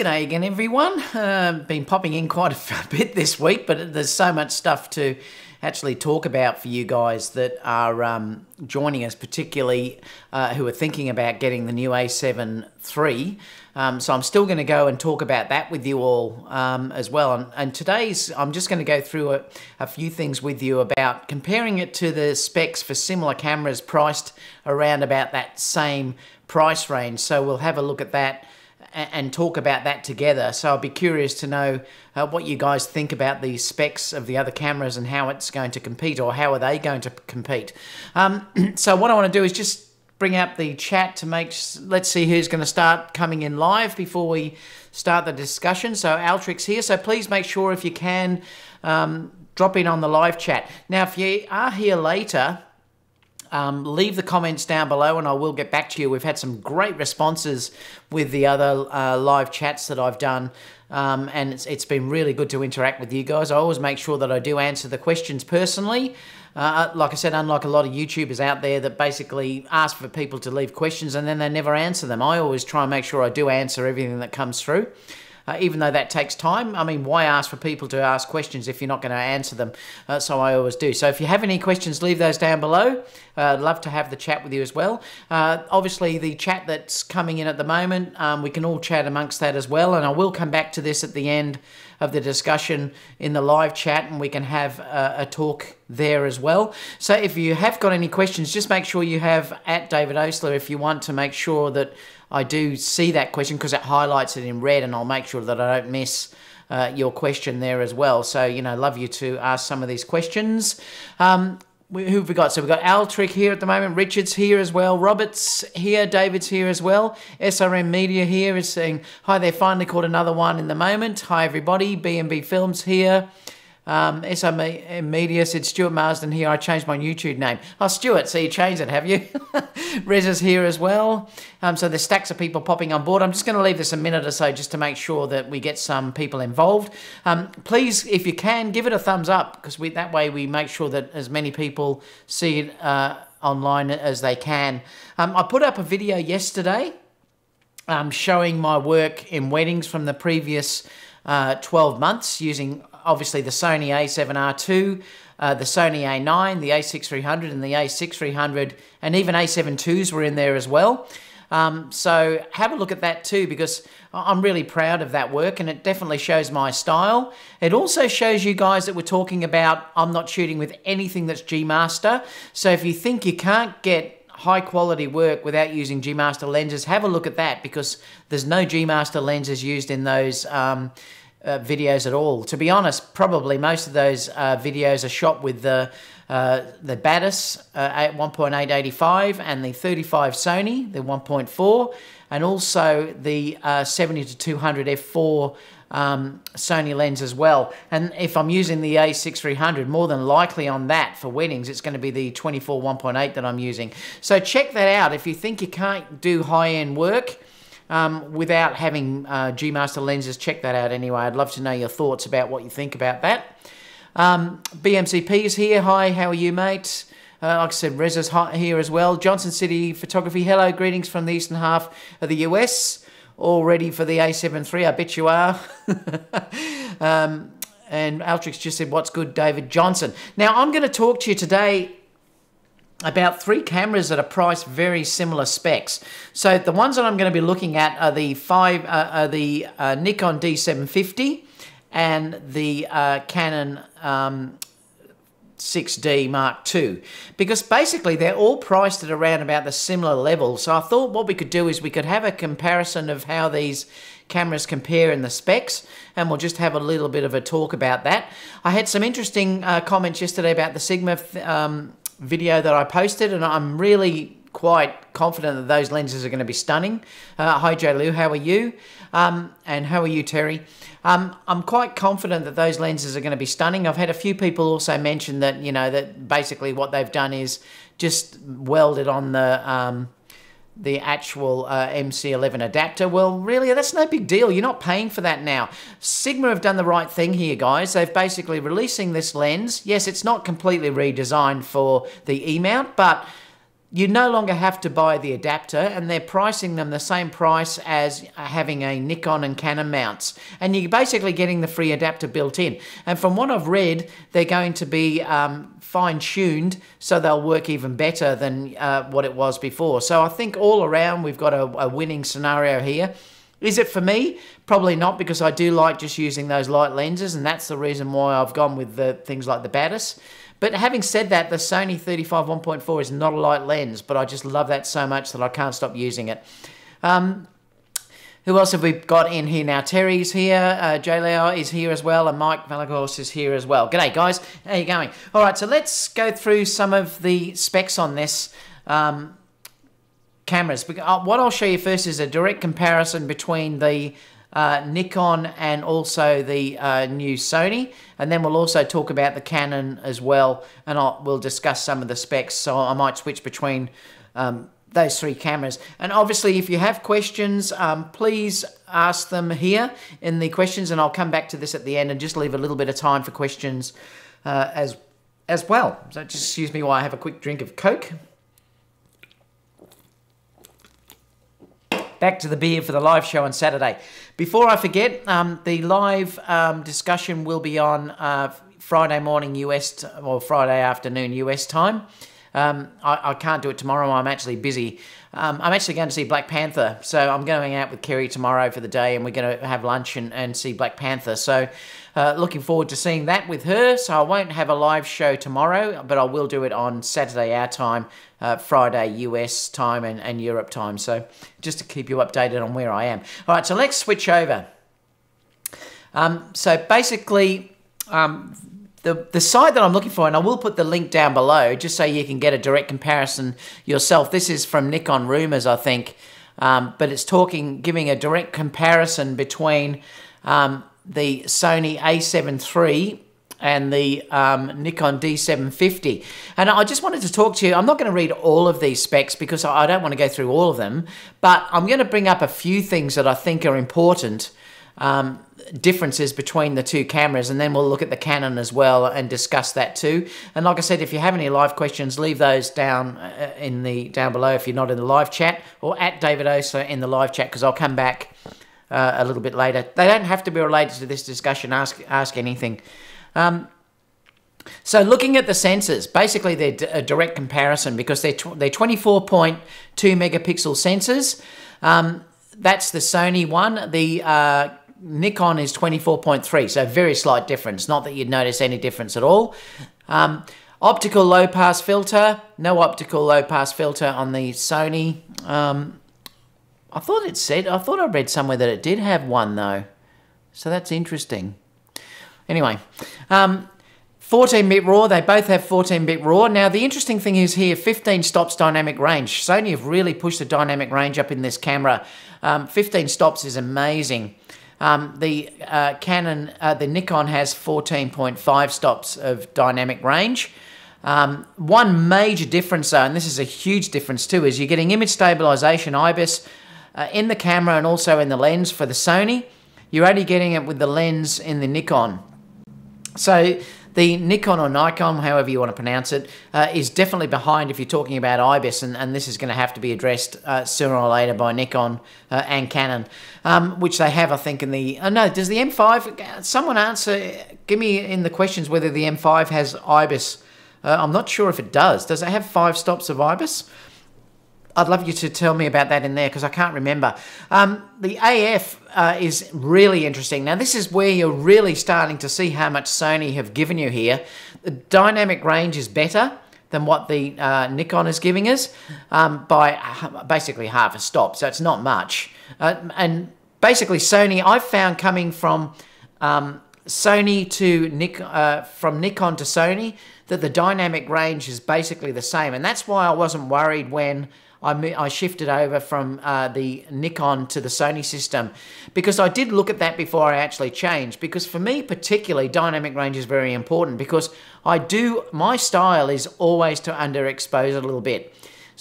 G'day again, everyone. Been popping in quite a bit this week, but there's so much stuff to actually talk about for you guys that are joining us, particularly who are thinking about getting the new A7 III. So I'm still going to go and talk about that with you all as well. And today's, I'm just going to go through a few things with you about comparing it to the specs for similar cameras priced around about that same price range. So we'll have a look at that and talk about that together. So I'll be curious to know what you guys think about the specs of the other cameras and how it's going to compete, or how are they going to compete. So what I want to do is just bring up the chat to let's see who's going to start coming in live before we start the discussion. So Altrix here, so please make sure if you can drop in on the live chat. Now if you are here later, leave the comments down below and I will get back to you. We've had some great responses with the other live chats that I've done, and it's been really good to interact with you guys. I always make sure that I do answer the questions personally. Like I said, unlike a lot of YouTubers out there that basically ask for people to leave questions and then they never answer them, I always try and make sure I do answer everything that comes through. Even though that takes time. I mean, why ask for people to ask questions if you're not going to answer them? So I always do. So if you have any questions, leave those down below. I'd love to have the chat with you as well. Obviously, the chat that's coming in at the moment, we can all chat amongst that as well. And I will come back to this at the end of the discussion in the live chat, and we can have a talk there as well. So if you have got any questions, just make sure you have @DavidOsler if you want to make sure that I do see that question, because it highlights it in red, and I'll make sure that I don't miss your question there as well. So, you know, love you to ask some of these questions. Who have we got? So we've got Altrick here at the moment, Richard's here as well, Robert's here, David's here as well, SRM Media here is saying, hi there, finally caught another one in the moment. Hi everybody, B&B Films here. SRM Media said, Stuart Marsden here, I changed my YouTube name. Oh, Stuart, so you changed it, have you? Rez is here as well. So there's stacks of people popping on board. I'm just going to leave this a minute or so just to make sure that we get some people involved. Please, if you can, give it a thumbs up, because that way we make sure that as many people see it online as they can. I put up a video yesterday showing my work in weddings from the previous 12 months using obviously the Sony a7III, the Sony a9, the a6300 and the a6300, and even a7IIs were in there as well. So have a look at that too, because I'm really proud of that work and it definitely shows my style. It also shows you guys that we're talking about I'm not shooting with anything that's G-Master. So if you think you can't get high quality work without using G-Master lenses, have a look at that, because there's no G-Master lenses used in those videos at all. To be honest, probably most of those videos are shot with the Batis 1.885 and the 35 Sony, the 1.4, and also the 70-200 f4 Sony lens as well. And if I'm using the a6300, more than likely on that for weddings, it's going to be the 24 1.8 that I'm using. So check that out. If you think you can't do high-end work without having G-Master lenses, check that out anyway. I'd love to know your thoughts about what you think about that. BMCP is here. Hi, how are you, mate? Like I said, Rez is here as well. Johnson City Photography. Hello, greetings from the eastern half of the US. All ready for the A7 III? I bet you are. And Altrix just said, what's good, David Johnson? Now, I'm going to talk to you today about three cameras that are priced very similar specs. So the ones that I'm going to be looking at are the Nikon D750 and the Canon 6D Mark II, because basically they're all priced at around about the similar level. So I thought what we could do is we could have a comparison of how these cameras compare in the specs, and we'll just have a little bit of a talk about that. I had some interesting comments yesterday about the Sigma video that I posted, and I'm really quite confident that those lenses are going to be stunning. Hi J. Lou, how are you? And how are you, Terry? I'm quite confident that those lenses are going to be stunning. I've had a few people also mention that, you know, that basically what they've done is just welded on the actual MC11 adapter. Well, really, that's no big deal. You're not paying for that now. Sigma have done the right thing here, guys. They've basically releasing this lens. Yes, it's not completely redesigned for the E-mount, but you no longer have to buy the adapter, and they're pricing them the same price as having a Nikon and Canon mounts. And you're basically getting the free adapter built in. And from what I've read, they're going to be fine-tuned so they'll work even better than what it was before. So I think all around we've got a winning scenario here. Is it for me? Probably not, because I do like just using those light lenses, and that's the reason why I've gone with the things like the Batis. But having said that, the Sony 35 1.4 is not a light lens, but I just love that so much that I can't stop using it. Who else have we got in here now? Terry's here, J. Leo is here as well, and Mike Malagos is here as well. G'day, guys. How you going? All right, so let's go through some of the specs on this cameras. What I'll show you first is a direct comparison between the Nikon and also the new Sony, and then we'll also talk about the Canon as well, and we'll discuss some of the specs. So I might switch between those three cameras. And obviously, if you have questions, please ask them here in the questions, and I'll come back to this at the end and just leave a little bit of time for questions as well. So just excuse me while I have a quick drink of Coke. Back to the beer for the live show on Saturday. Before I forget, the live discussion will be on Friday morning US, or Friday afternoon US time. I can't do it tomorrow. I'm actually busy. I'm actually going to see Black Panther. So I'm going out with Kerry tomorrow for the day, and we're going to have lunch and see Black Panther. So looking forward to seeing that with her. So I won't have a live show tomorrow, but I will do it on Saturday our time, Friday US time and Europe time. So just to keep you updated on where I am. All right, so let's switch over. So basically, the site that I'm looking for, and I will put the link down below just so you can get a direct comparison yourself. This is from Nikon Rumors, I think, but it's giving a direct comparison between the Sony a7III and the Nikon D750. And I just wanted to talk to you. I'm not going to read all of these specs because I don't want to go through all of them, but I'm going to bring up a few things that I think are important differences between the two cameras, and then we'll look at the Canon as well and discuss that too. And like I said, if you have any live questions, leave those down down below if you're not in the live chat, or at David Osa in the live chat, because I'll come back a little bit later. They don't have to be related to this discussion. Ask anything. So looking at the sensors, basically they're a direct comparison because they're 24.2 megapixel sensors. That's the Sony one. The Nikon is 24.3, so very slight difference. Not that you'd notice any difference at all. Optical low-pass filter. No optical low-pass filter on the Sony. I thought I read somewhere that it did have one though. So that's interesting. Anyway, 14-bit RAW. They both have 14-bit RAW. Now, the interesting thing is here, 15 stops dynamic range. Sony have really pushed the dynamic range up in this camera. 15 stops is amazing. The Nikon has 14.5 stops of dynamic range. One major difference though, and this is a huge difference too, is you're getting image stabilization, IBIS, in the camera and also in the lens for the Sony. You're only getting it with the lens in the Nikon. So the Nikon or Nikon, however you want to pronounce it, is definitely behind if you're talking about IBIS, and this is going to have to be addressed sooner or later by Nikon and Canon, which they have, I think, in the... no, does the M5... Someone answer, give me in the questions whether the M5 has IBIS. I'm not sure if it does. Does it have 5 stops of IBIS? I'd love you to tell me about that in there because I can't remember. The AF is really interesting. Now, this is where you're really starting to see how much Sony have given you here. The dynamic range is better than what the Nikon is giving us by basically half a stop, so it's not much. And basically, Sony, I've found coming from Sony to from Nikon to Sony, that the dynamic range is basically the same, and that's why I wasn't worried when I shifted over from the Nikon to the Sony system, because I did look at that before I actually changed, because for me particularly dynamic range is very important, because my style is always to underexpose a little bit.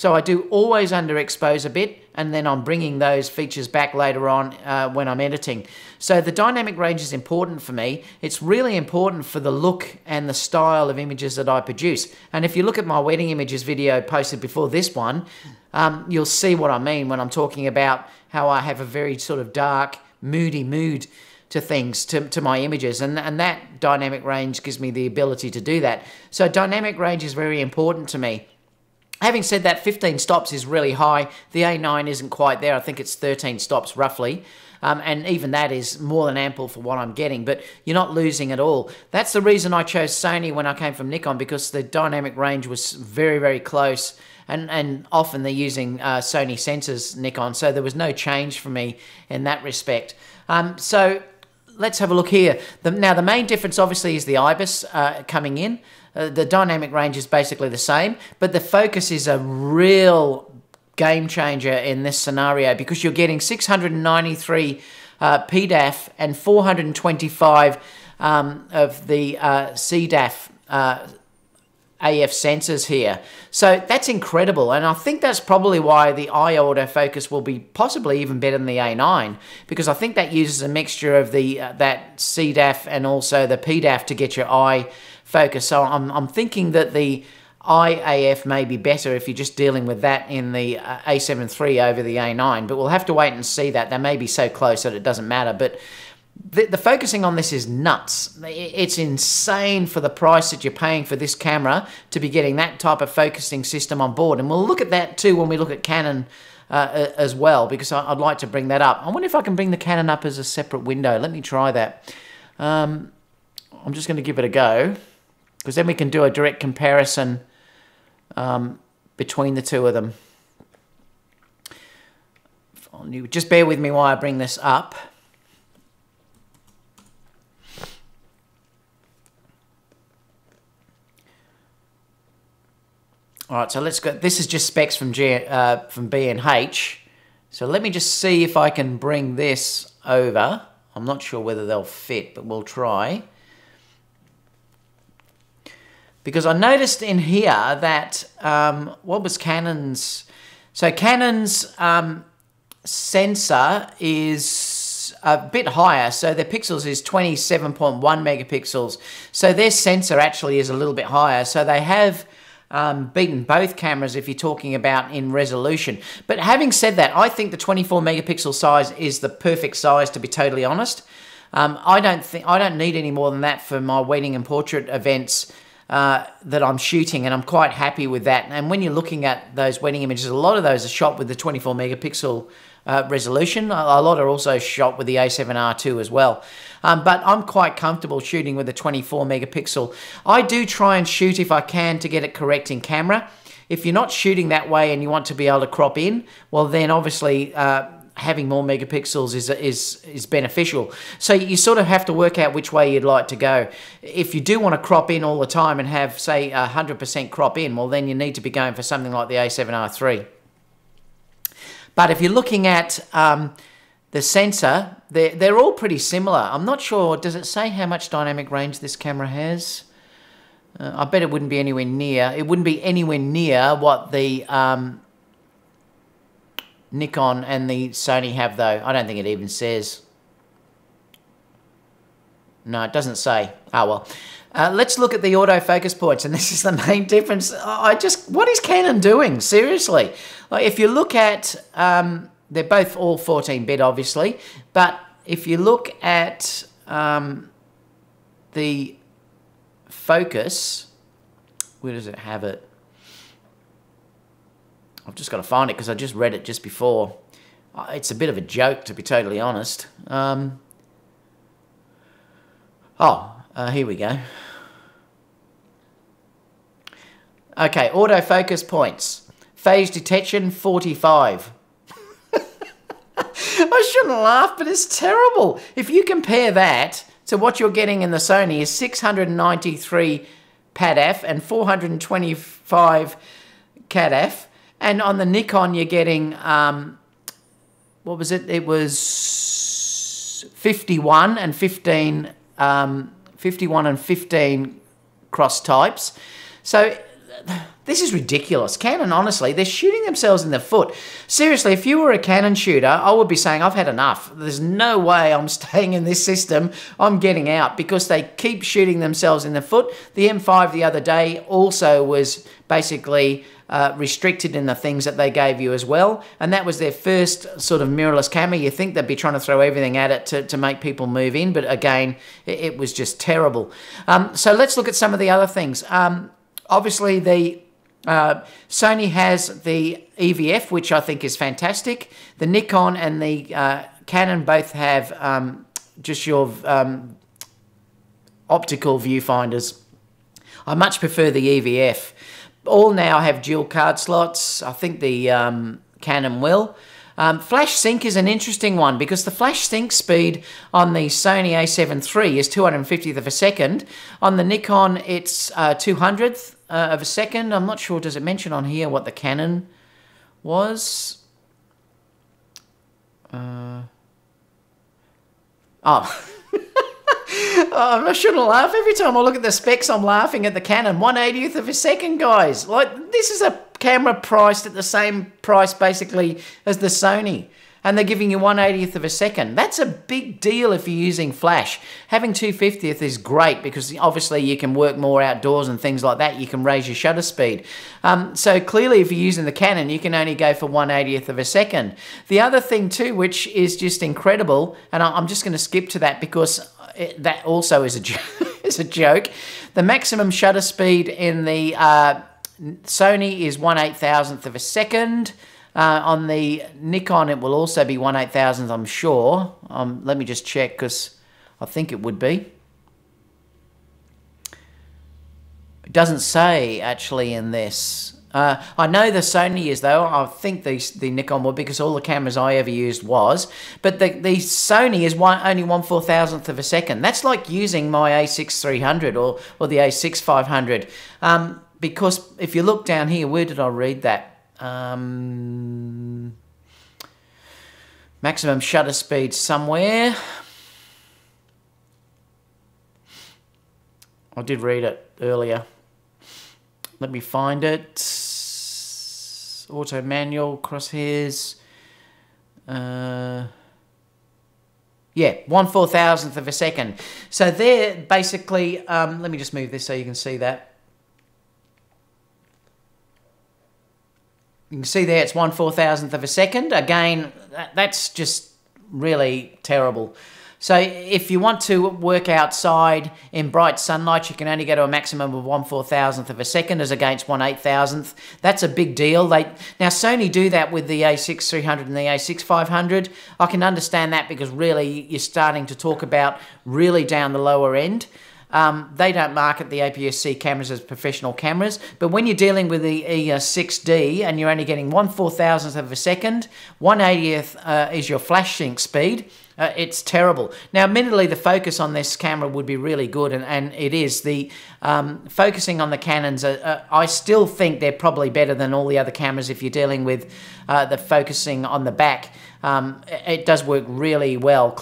So I do always underexpose a bit, and then I'm bringing those features back later on when I'm editing. So the dynamic range is important for me. It's really important for the look and the style of images that I produce. And if you look at my wedding images video posted before this one, you'll see what I mean when I'm talking about how I have a very sort of dark, moody mood to things, to my images, and that dynamic range gives me the ability to do that. So dynamic range is very important to me. Having said that, 15 stops is really high. The A9 isn't quite there. I think it's 13 stops roughly. And even that is more than ample for what I'm getting, but you're not losing at all. That's the reason I chose Sony when I came from Nikon, because the dynamic range was very, very close. And often they're using Sony sensors, Nikon, so there was no change for me in that respect. So let's have a look here. Now, the main difference obviously is the IBIS coming in. The dynamic range is basically the same, but the focus is a real game changer in this scenario, because you're getting 693 PDAF and 425 of the CDAF AF sensors here. So that's incredible, and I think that's probably why the eye autofocus will be possibly even better than the A9, because I think that uses a mixture of the that CDAF and also the PDAF to get your eye focus. So I'm thinking that the IAF may be better if you're just dealing with that in the A7III over the A9, but we'll have to wait and see that. They may be so close that it doesn't matter, but the focusing on this is nuts. It's insane for the price that you're paying for this camera to be getting that type of focusing system on board. And we'll look at that too when we look at Canon as well, because I'd like to bring that up. I wonder if I can bring the Canon up as a separate window. Let me try that. I'm just going to give it a go, because then we can do a direct comparison between the two of them. Just bear with me while I bring this up. All right, so let's go. This is just specs from B&H. So let me just see if I can bring this over. I'm not sure whether they'll fit, but we'll try. Because I noticed in here that, what was Canon's? So Canon's sensor is a bit higher. So their pixels is 27.1 megapixels. So their sensor actually is a little bit higher. So they have beaten both cameras if you're talking about in resolution. But having said that, I think the 24 megapixel size is the perfect size, to be totally honest. I don't need any more than that for my wedding and portrait events that I'm shooting, and I'm quite happy with that. And when you're looking at those wedding images, a lot of those are shot with the 24 megapixel resolution. A lot are also shot with the A7R II as well. But I'm quite comfortable shooting with the 24 megapixel. I do try and shoot if I can to get it correct in camera. If you're not shooting that way and you want to be able to crop in, well then obviously having more megapixels is beneficial. So you sort of have to work out which way you'd like to go. If you do want to crop in all the time and have, say, 100% crop in, well then you need to be going for something like the A7R III. But if you're looking at the sensor, they're all pretty similar. I'm not sure, does it say how much dynamic range this camera has? I bet it wouldn't be anywhere near. It wouldn't be anywhere near what the Nikon and the Sony have, though. I don't think it even says. No, it doesn't say. Oh, well. Let's look at the autofocus points, and this is the main difference. What is Canon doing? Seriously. Like, if you look at, they're both all 14-bit, obviously, but if you look at the focus, where does it have it? I've just got to find it because I just read it just before. It's a bit of a joke, to be totally honest. Here we go. Okay, autofocus points. Phase detection, 45. I shouldn't laugh, but it's terrible. If you compare that to what you're getting in the Sony is 693 PADAF and 425 CADAF. And on the Nikon, you're getting, what was it? It was 51 and 15 cross types. So this is ridiculous. Canon, honestly, they're shooting themselves in the foot. Seriously, if you were a Canon shooter, I would be saying, I've had enough. There's no way I'm staying in this system. I'm getting out, because they keep shooting themselves in the foot. The M5 the other day also was basically restricted in the things that they gave you as well. And that was their first sort of mirrorless camera. You think they'd be trying to throw everything at it to make people move in. But again, it was just terrible. So let's look at some of the other things. Obviously, the Sony has the EVF, which I think is fantastic. The Nikon and the Canon both have just your optical viewfinders. I much prefer the EVF. All now have dual card slots. I think the Canon will. Flash sync is an interesting one, because the flash sync speed on the Sony a7III is 250th of a second. On the Nikon, it's 200th of a second. I'm not sure, does it mention on here what the Canon was? Oh. I shouldn't laugh. Every time I look at the specs, I'm laughing at the Canon. 1/80th of a second, guys. Like, this is a camera priced at the same price, basically, as the Sony. And they're giving you 1/80th of a second. That's a big deal if you're using flash. Having 250th is great, because obviously you can work more outdoors and things like that. You can raise your shutter speed. So clearly, if you're using the Canon, you can only go for 1/80th of a second. The other thing too, which is just incredible, and I'm just going to skip to that because that also is a joke. The maximum shutter speed in the Sony is 1/8000th of a second. On the Nikon, it will also be 1/8000th, I'm sure. Let me just check, because I think it would be. It doesn't say, actually, in this. I know the Sony is, though. I think the Nikon will, because all the cameras I ever used was. But the Sony is only 1/4000th of a second. That's like using my a6-300 or the a6-500. Because if you look down here, where did I read that? Maximum shutter speed somewhere. I did read it earlier. Let me find it. Auto manual, crosshairs. Yeah, 1/4000th of a second. So they're basically, let me just move this so you can see that. You can see there it's 1/4000th of a second. Again, that's just really terrible. So if you want to work outside in bright sunlight, you can only go to a maximum of 1/4000th of a second as against 1/8000th. That's a big deal. Now Sony do that with the a6-300 and the a6-500. I can understand that, because really you're starting to talk about really down the lower end. They don't market the APS-C cameras as professional cameras, but when you're dealing with the E6D and you're only getting 1/4000th of a second, 1/80th is your flash sync speed, it's terrible. Now, admittedly, the focus on this camera would be really good, and it is. The focusing on the Canons, I still think they're probably better than all the other cameras if you're dealing with the focusing on the back. It does work really well.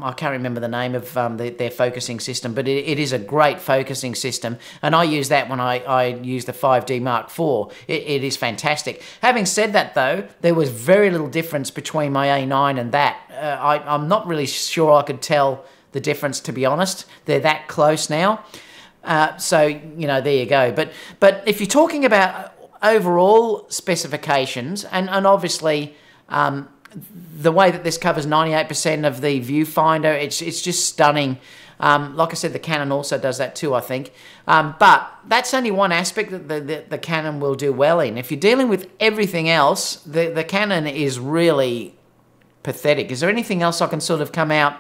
I can't remember the name of their focusing system, but it is a great focusing system, and I use that when I use the 5D Mark IV. It is fantastic. Having said that, though, there was very little difference between my A9 and that. I'm not really sure I could tell the difference, to be honest. They're that close now. So, you know, there you go. But if you're talking about overall specifications, and obviously the way that this covers 98% of the viewfinder, it's just stunning. Like I said, the Canon also does that too, I think. But that's only one aspect that the Canon will do well in. If you're dealing with everything else, the Canon is really pathetic. Is there anything else I can sort of come out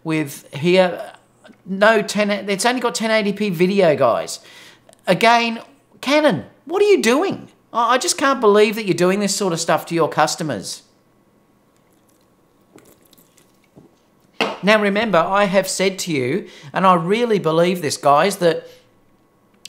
with here? No, it's only got 1080p video, guys. Again, Canon, what are you doing? I just can't believe that you're doing this sort of stuff to your customers. Now remember, I have said to you, and I really believe this, guys, that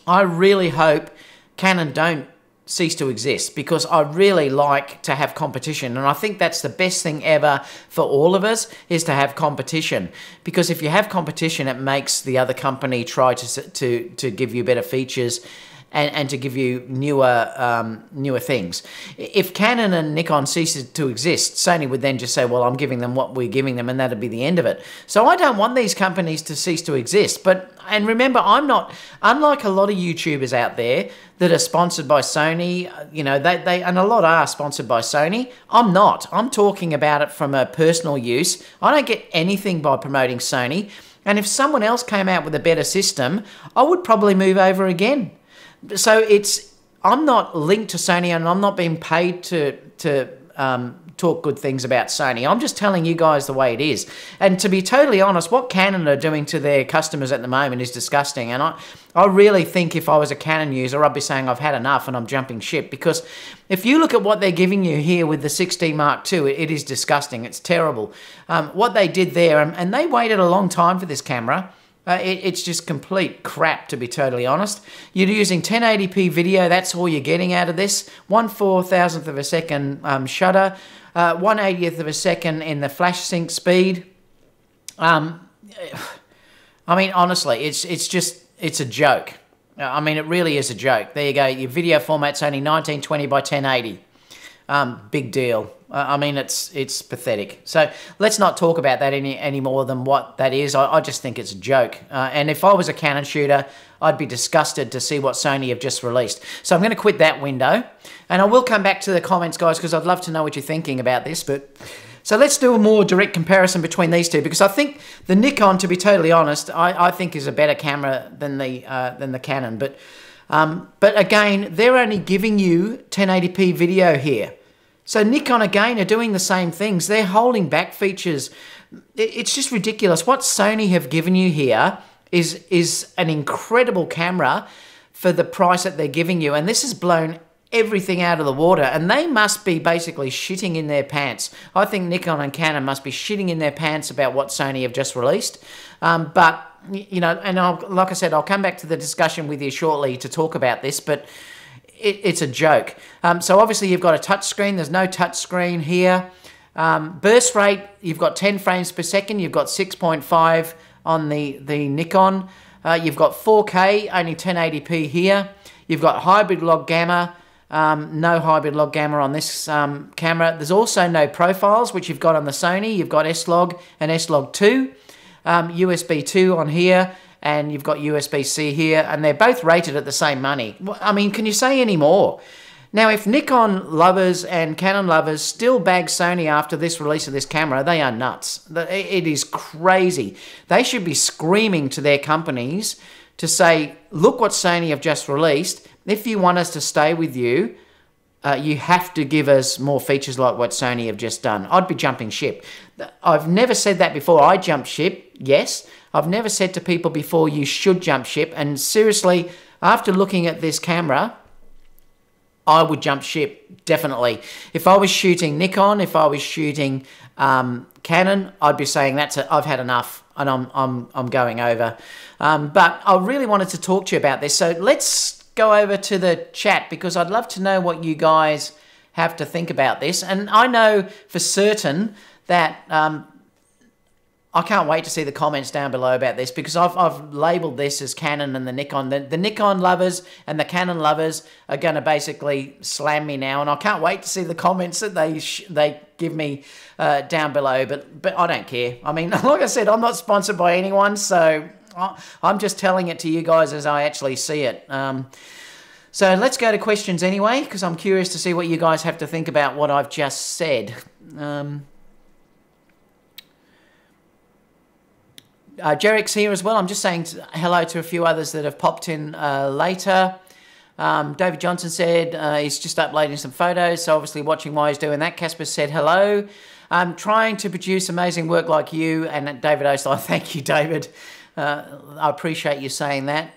I really hope Canon don't cease to exist, because I really like to have competition, and I think that's the best thing ever for all of us, is to have competition. Because if you have competition, it makes the other company try to give you better features, and to give you newer things. If Canon and Nikon ceased to exist, Sony would then just say, well, I'm giving them what we're giving them, and that'd be the end of it. So I don't want these companies to cease to exist. And remember, I'm not, unlike a lot of YouTubers out there that are sponsored by Sony, you know, and a lot are sponsored by Sony. I'm not. I'm talking about it from a personal use. I don't get anything by promoting Sony. And if someone else came out with a better system, I would probably move over again. So I'm not linked to Sony, and I'm not being paid to talk good things about Sony. I'm just telling you guys the way it is. And to be totally honest, what Canon are doing to their customers at the moment is disgusting. And I really think if I was a Canon user, I'd be saying I've had enough and I'm jumping ship. Because if you look at what they're giving you here with the 6D Mark II, it is disgusting. It's terrible. What they did there, and they waited a long time for this camera. It's just complete crap, to be totally honest. You're using 1080p video, that's all you're getting out of this. 1/4000th of a second shutter, 1/80th of a second in the flash sync speed. I mean, honestly, it's a joke. I mean, it really is a joke. There you go, your video format's only 1920 by 1080. Big deal. I mean, it's pathetic. So let's not talk about that any more than what that is. I just think it's a joke. And if I was a Canon shooter, I'd be disgusted to see what Sony have just released. So I'm going to quit that window. And I will come back to the comments, guys, because I'd love to know what you're thinking about this. So let's do a more direct comparison between these two, because I think the Nikon, to be totally honest, I think is a better camera than the Canon. But again, they're only giving you 1080p video here. So Nikon, again, are doing the same things. They're holding back features. It's just ridiculous. What Sony have given you here is an incredible camera for the price that they're giving you. And this has blown everything out of the water. And they must be basically shitting in their pants. I think Nikon and Canon must be shitting in their pants about what Sony have just released. But, you know, and like I said, I'll come back to the discussion with you shortly to talk about this. But it's a joke. So obviously you've got a touch screen. There's no touch screen here. Burst rate, you've got 10 frames per second. You've got 6.5 on the Nikon. You've got 4K, only 1080p here. You've got hybrid log gamma. No hybrid log gamma on this camera. There's also no profiles, which you've got on the Sony. You've got S-Log and S-Log 2. USB 2 on here. And you've got USB-C here, and they're both rated at the same money. I mean, can you say any more? Now, if Nikon lovers and Canon lovers still bag Sony after this release of this camera, they are nuts. It is crazy. They should be screaming to their companies to say, look what Sony have just released. If you want us to stay with you, you have to give us more features like what Sony have just done. I'd be jumping ship. I've never said that before. I jump ship, yes. I've never said to people before you should jump ship. And seriously, after looking at this camera, I would jump ship, definitely. If I was shooting Nikon, if I was shooting Canon, I'd be saying I've had enough and I'm going over. But I really wanted to talk to you about this. So let's go over to the chat, because I'd love to know what you guys have to think about this. And I know for certain that I can't wait to see the comments down below about this, because I've labelled this as Canon and the Nikon. The Nikon lovers and the Canon lovers are going to basically slam me now, and I can't wait to see the comments that they give me down below. But I don't care. I mean, like I said, I'm not sponsored by anyone, so I'm just telling it to you guys as I actually see it. So let's go to questions anyway, because I'm curious to see what you guys have to think about what I've just said. Jarek's here as well. I'm just saying hello to a few others that have popped in later. David Johnson said he's just uploading some photos, so obviously watching while he's doing that. Casper said hello. I'm trying to produce amazing work like you. And David Osler, thank you, David. I appreciate you saying that.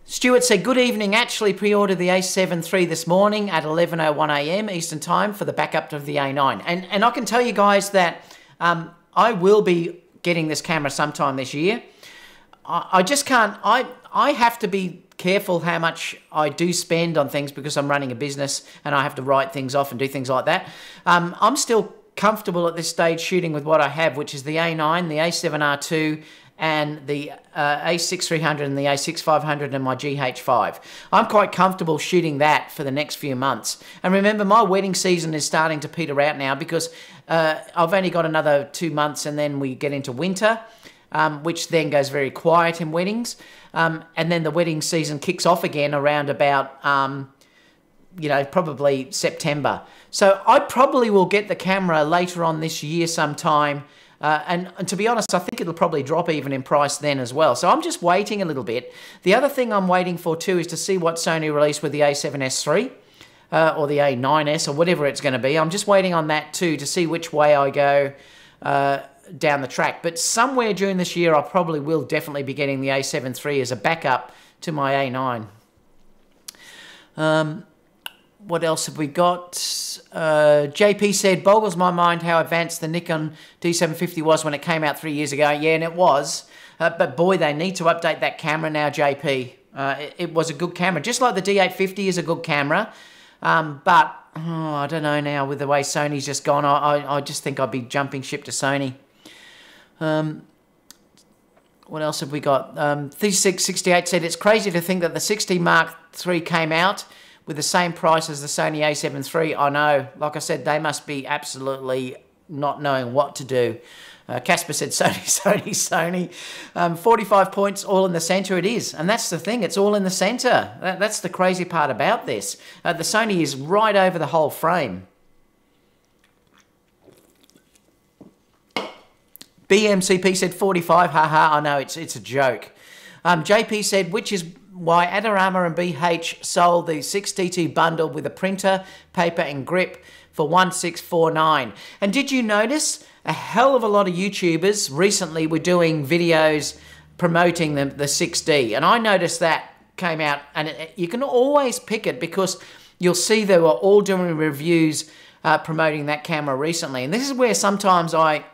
Stuart said, good evening. Actually pre-ordered the A7 III this morning at 11:01 a.m. Eastern Time for the backup of the A9. And I can tell you guys that I will be getting this camera sometime this year. I just can't, I have to be careful how much I do spend on things, because I'm running a business and I have to write things off and do things like that. I'm still comfortable at this stage shooting with what I have, which is the A9, the A7R II, and the A6300 and the A6500 and my GH5. I'm quite comfortable shooting that for the next few months. And remember, my wedding season is starting to peter out now because I've only got another 2 months and then we get into winter, which then goes very quiet in weddings. And then the wedding season kicks off again around about, you know, probably September. So I probably will get the camera later on this year sometime. And to be honest, I think it'll probably drop even in price then as well. So I'm just waiting a little bit. The other thing I'm waiting for too is to see what Sony released with the A7S III or the A9S or whatever it's going to be. I'm just waiting on that too to see which way I go down the track. But somewhere during this year, I probably will definitely be getting the A7 III as a backup to my A9. What else have we got? JP said, boggles my mind how advanced the Nikon D750 was when it came out 3 years ago. Yeah, and it was. But boy, they need to update that camera now, JP. It was a good camera. Just like the D850 is a good camera. But, I don't know now, with the way Sony's just gone, I just think I'd be jumping ship to Sony. What else have we got? 3668 said, it's crazy to think that the 60 Mark III came out with the same price as the Sony a7 III. I know, like I said, they must be absolutely not knowing what to do. Casper said Sony. 45 points, all in the centre. It is, and that's the thing, it's all in the centre. That's the crazy part about this. The Sony is right over the whole frame. BMCP said 45, haha, I know, it's a joke. JP said, which is why Adorama and BH sold the 6T2 bundle with a printer, paper and grip for 1649. And did you notice a hell of a lot of YouTubers recently were doing videos promoting the 6D? And I noticed that came out, and you can always pick it because you'll see they were all doing reviews promoting that camera recently. And this is where sometimes I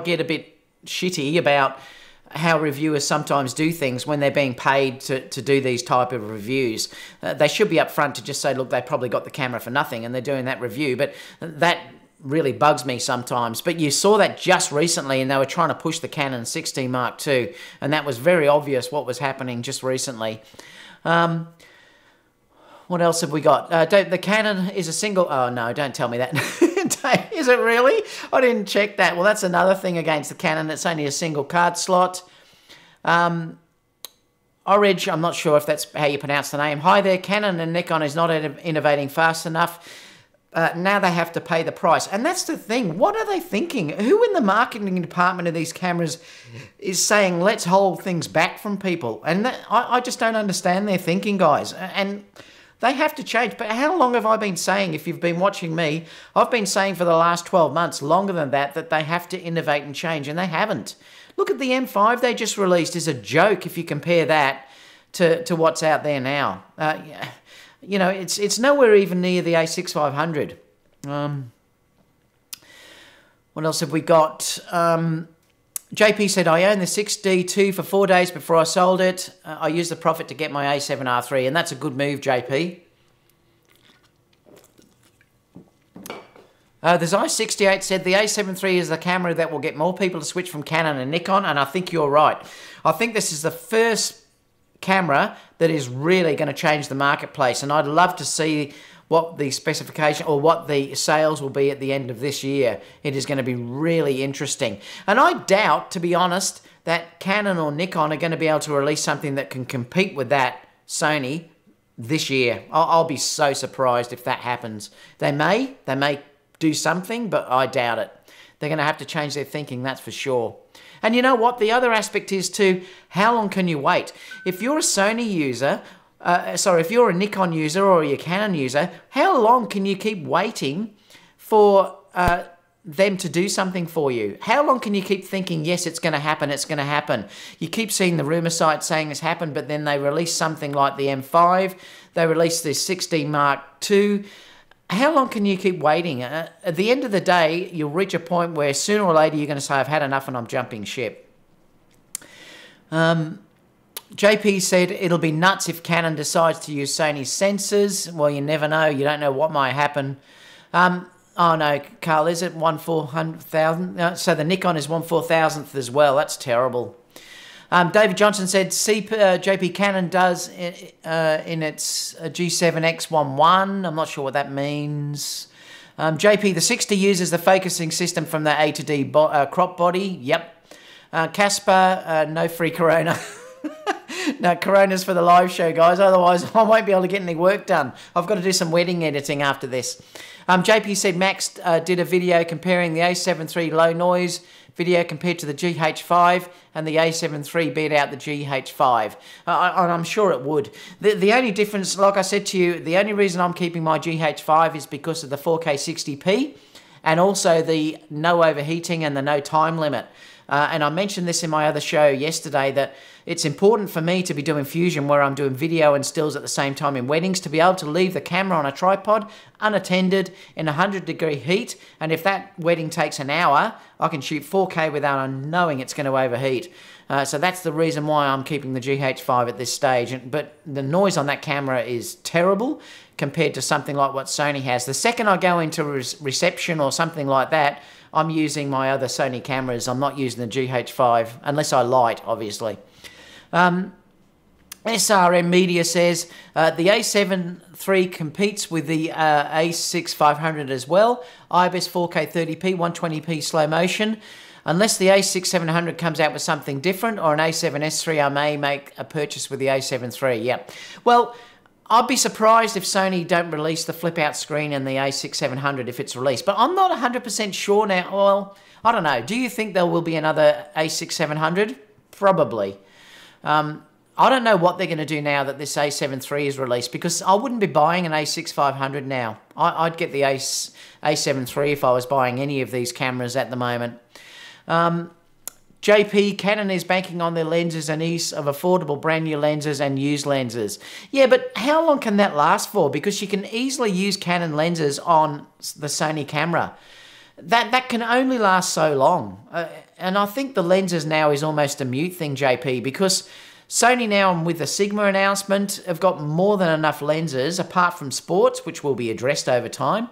get a bit shitty about how reviewers sometimes do things when they're being paid to do these type of reviews. They should be upfront to just say, look, they probably got the camera for nothing and they're doing that review. But that really bugs me sometimes. But you saw that just recently, and they were trying to push the Canon 16 Mark II, and that was very obvious what was happening just recently. What else have we got? The Canon is a single... Oh, no, don't tell me that. Is it really? I didn't check that. Well, that's another thing against the Canon. It's only a single card slot. Orange, I'm not sure if that's how you pronounce the name. Hi there, Canon and Nikon is not innovating fast enough. Now they have to pay the price. And that's the thing. What are they thinking? Who in the marketing department of these cameras is saying, let's hold things back from people? And I just don't understand their thinking, guys. And they have to change. But how long have I been saying, if you've been watching me, I've been saying for the last 12 months, longer than that, that they have to innovate and change, and they haven't. Look at the M5 they just released. Is a joke if you compare that to what's out there now. You know, it's nowhere even near the A6500. What else have we got? JP said, I owned the 6D2 for 4 days before I sold it. I used the profit to get my A7R III, and that's a good move, JP. There's I68 said, the A7 III is the camera that will get more people to switch from Canon and Nikon, and I think you're right. I think this is the first camera that is really going to change the marketplace, and I'd love to see what the specification or what the sales will be at the end of this year. It is going to be really interesting. And I doubt, to be honest, that Canon or Nikon are going to be able to release something that can compete with that Sony this year. I'll be so surprised if that happens. They may do something, but I doubt it. They're going to have to change their thinking, that's for sure. And you know what? The other aspect is too, how long can you wait? If you're a Sony user, if you're a Nikon user or a Canon user, how long can you keep waiting for them to do something for you? How long can you keep thinking, yes, it's going to happen, it's going to happen? You keep seeing the rumour sites saying it's happened, but then they release something like the M5, they release the 6D Mark II. How long can you keep waiting? At the end of the day, you'll reach a point where sooner or later you're going to say, I've had enough and I'm jumping ship. JP said, it'll be nuts if Canon decides to use Sony's sensors. Well, you never know. You don't know what might happen. Oh no, Carl, is it 1/400,000? No, so the Nikon is 1/4000th as well. That's terrible. David Johnson said JP Canon does in its G7X11. I'm not sure what that means. JP, the 60 uses the focusing system from the A to D crop body. Yep. Casper, no free Corona. No, Corona's for the live show, guys. Otherwise, I won't be able to get any work done. I've got to do some wedding editing after this. JP said Max did a video comparing the A7III low noise video compared to the GH5, and the A7III beat out the GH5. And I'm sure it would. The only difference, like I said to you, the only reason I'm keeping my GH5 is because of the 4K 60p and also the no overheating and the no time limit. And I mentioned this in my other show yesterday, that it's important for me to be doing Fusion where I'm doing video and stills at the same time in weddings, to be able to leave the camera on a tripod unattended in 100-degree heat. And if that wedding takes an hour, I can shoot 4K without knowing it's going to overheat. So that's the reason why I'm keeping the GH5 at this stage. But the noise on that camera is terrible compared to something like what Sony has. The second I go into reception or something like that, I'm using my other Sony cameras. I'm not using the GH5, unless I light, obviously. SRM Media says the A7III competes with the A6500 as well. IBIS 4K 30p, 120p slow motion. Unless the A6700 comes out with something different, or an A7S III, I may make a purchase with the A7 III. Yep. Well, I'd be surprised if Sony don't release the flip-out screen in the A6700 if it's released. But I'm not 100% sure now. Well, I don't know. Do you think there will be another A6700? Probably. I don't know what they're going to do now that this A7 III is released, because I wouldn't be buying an A6500 now. I'd get the A7 III if I was buying any of these cameras at the moment. JP, Canon is banking on their lenses and ease of affordable brand new lenses and used lenses. Yeah, but how long can that last for? Because you can easily use Canon lenses on the Sony camera. That can only last so long. And I think the lenses now is almost a mute thing, JP, because Sony now, with the Sigma announcement, have got more than enough lenses, apart from sports, which will be addressed over time.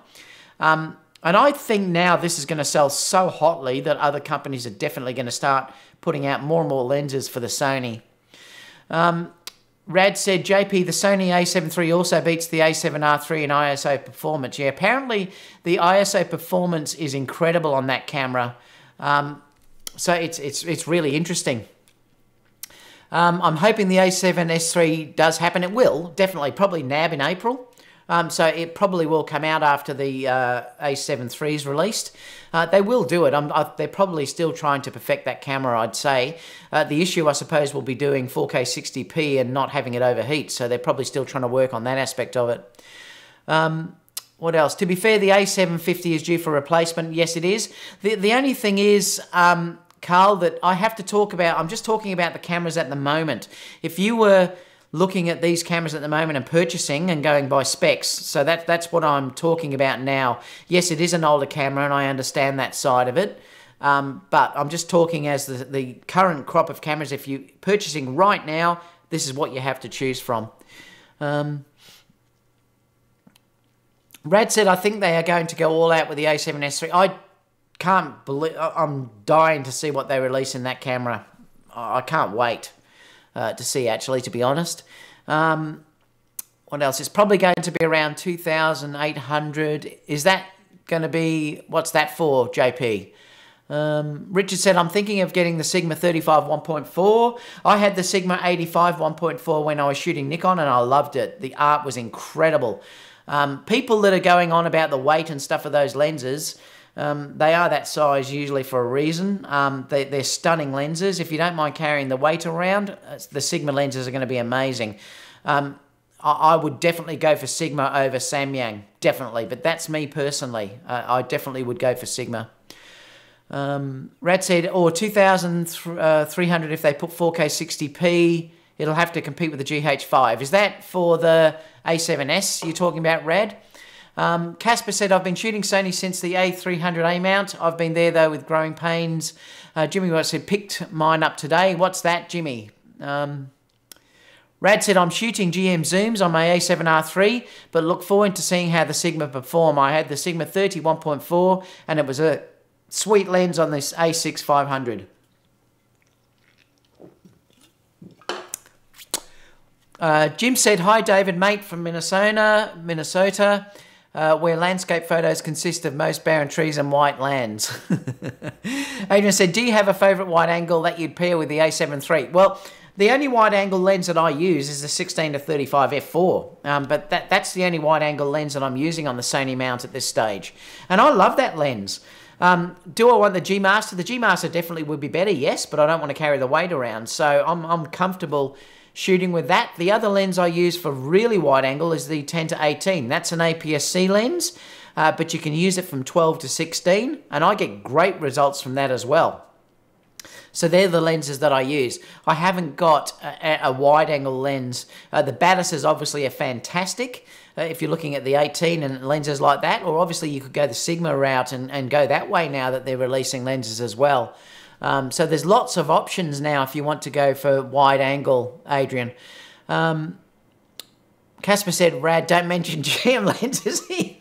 And I think now this is going to sell so hotly that other companies are definitely going to start putting out more and more lenses for the Sony. Rad said, JP, the Sony a7 III also beats the a7R III in ISO performance. Yeah, apparently the ISO performance is incredible on that camera. So it's really interesting. I'm hoping the A7S III does happen. It will, definitely, probably NAB in April. So it probably will come out after the A7 III is released. They will do it. They're probably still trying to perfect that camera, I'd say. The issue, I suppose, will be doing 4K 60p and not having it overheat. So they're probably still trying to work on that aspect of it. What else? To be fair, the A750 is due for replacement. Yes, it is. The only thing is, Carl, that I have to talk about, I'm just talking about the cameras at the moment. If you were looking at these cameras at the moment and purchasing and going by specs, so that's what I'm talking about now. Yes, it is an older camera and I understand that side of it, but I'm just talking as the current crop of cameras. If you're purchasing right now, this is what you have to choose from. Brad said, I think they are going to go all out with the A7S III. I can't believe, I'm dying to see what they release in that camera. I can't wait to see, actually, to be honest. What else? It's probably going to be around 2,800. Is that going to be, what's that for, JP? Richard said, I'm thinking of getting the Sigma 35 1.4. I had the Sigma 85 1.4 when I was shooting Nikon and I loved it. The art was incredible. People that are going on about the weight and stuff of those lenses, they are that size usually for a reason. They're stunning lenses. If you don't mind carrying the weight around, the Sigma lenses are going to be amazing. I would definitely go for Sigma over Samyang, definitely. But that's me personally. I definitely would go for Sigma. Rat said, or 2,300 if they put 4K 60p. It'll have to compete with the GH5. Is that for the A7S you're talking about, Rad? Casper said, I've been shooting Sony since the A300A mount. I've been there, though, with growing pains. Jimmy said, picked mine up today. What's that, Jimmy? Rad said, I'm shooting GM zooms on my A7R III, but look forward to seeing how the Sigma perform. I had the Sigma 30 1.4 and it was a sweet lens on this A6 500. Jim said, hi David, mate from Minnesota, where landscape photos consist of most barren trees and white lands. Adrian said, do you have a favourite wide angle that you'd pair with the A7 III? Well, the only wide angle lens that I use is the 16 to 35 f4, but that's the only wide angle lens that I'm using on the Sony mount at this stage. And I love that lens. Do I want the G Master? The G Master definitely would be better, yes, but I don't want to carry the weight around, so I'm comfortable shooting with that. The other lens I use for really wide angle is the 10 to 18. That's an APS-C lens, but you can use it from 12 to 16, and I get great results from that as well. So they're the lenses that I use. I haven't got a wide angle lens. The Batis obviously are fantastic if you're looking at the 18 and lenses like that, or obviously you could go the Sigma route and go that way now that they're releasing lenses as well. So there's lots of options now if you want to go for wide angle, Adrian. Casper said, Rad, don't mention GM lenses here.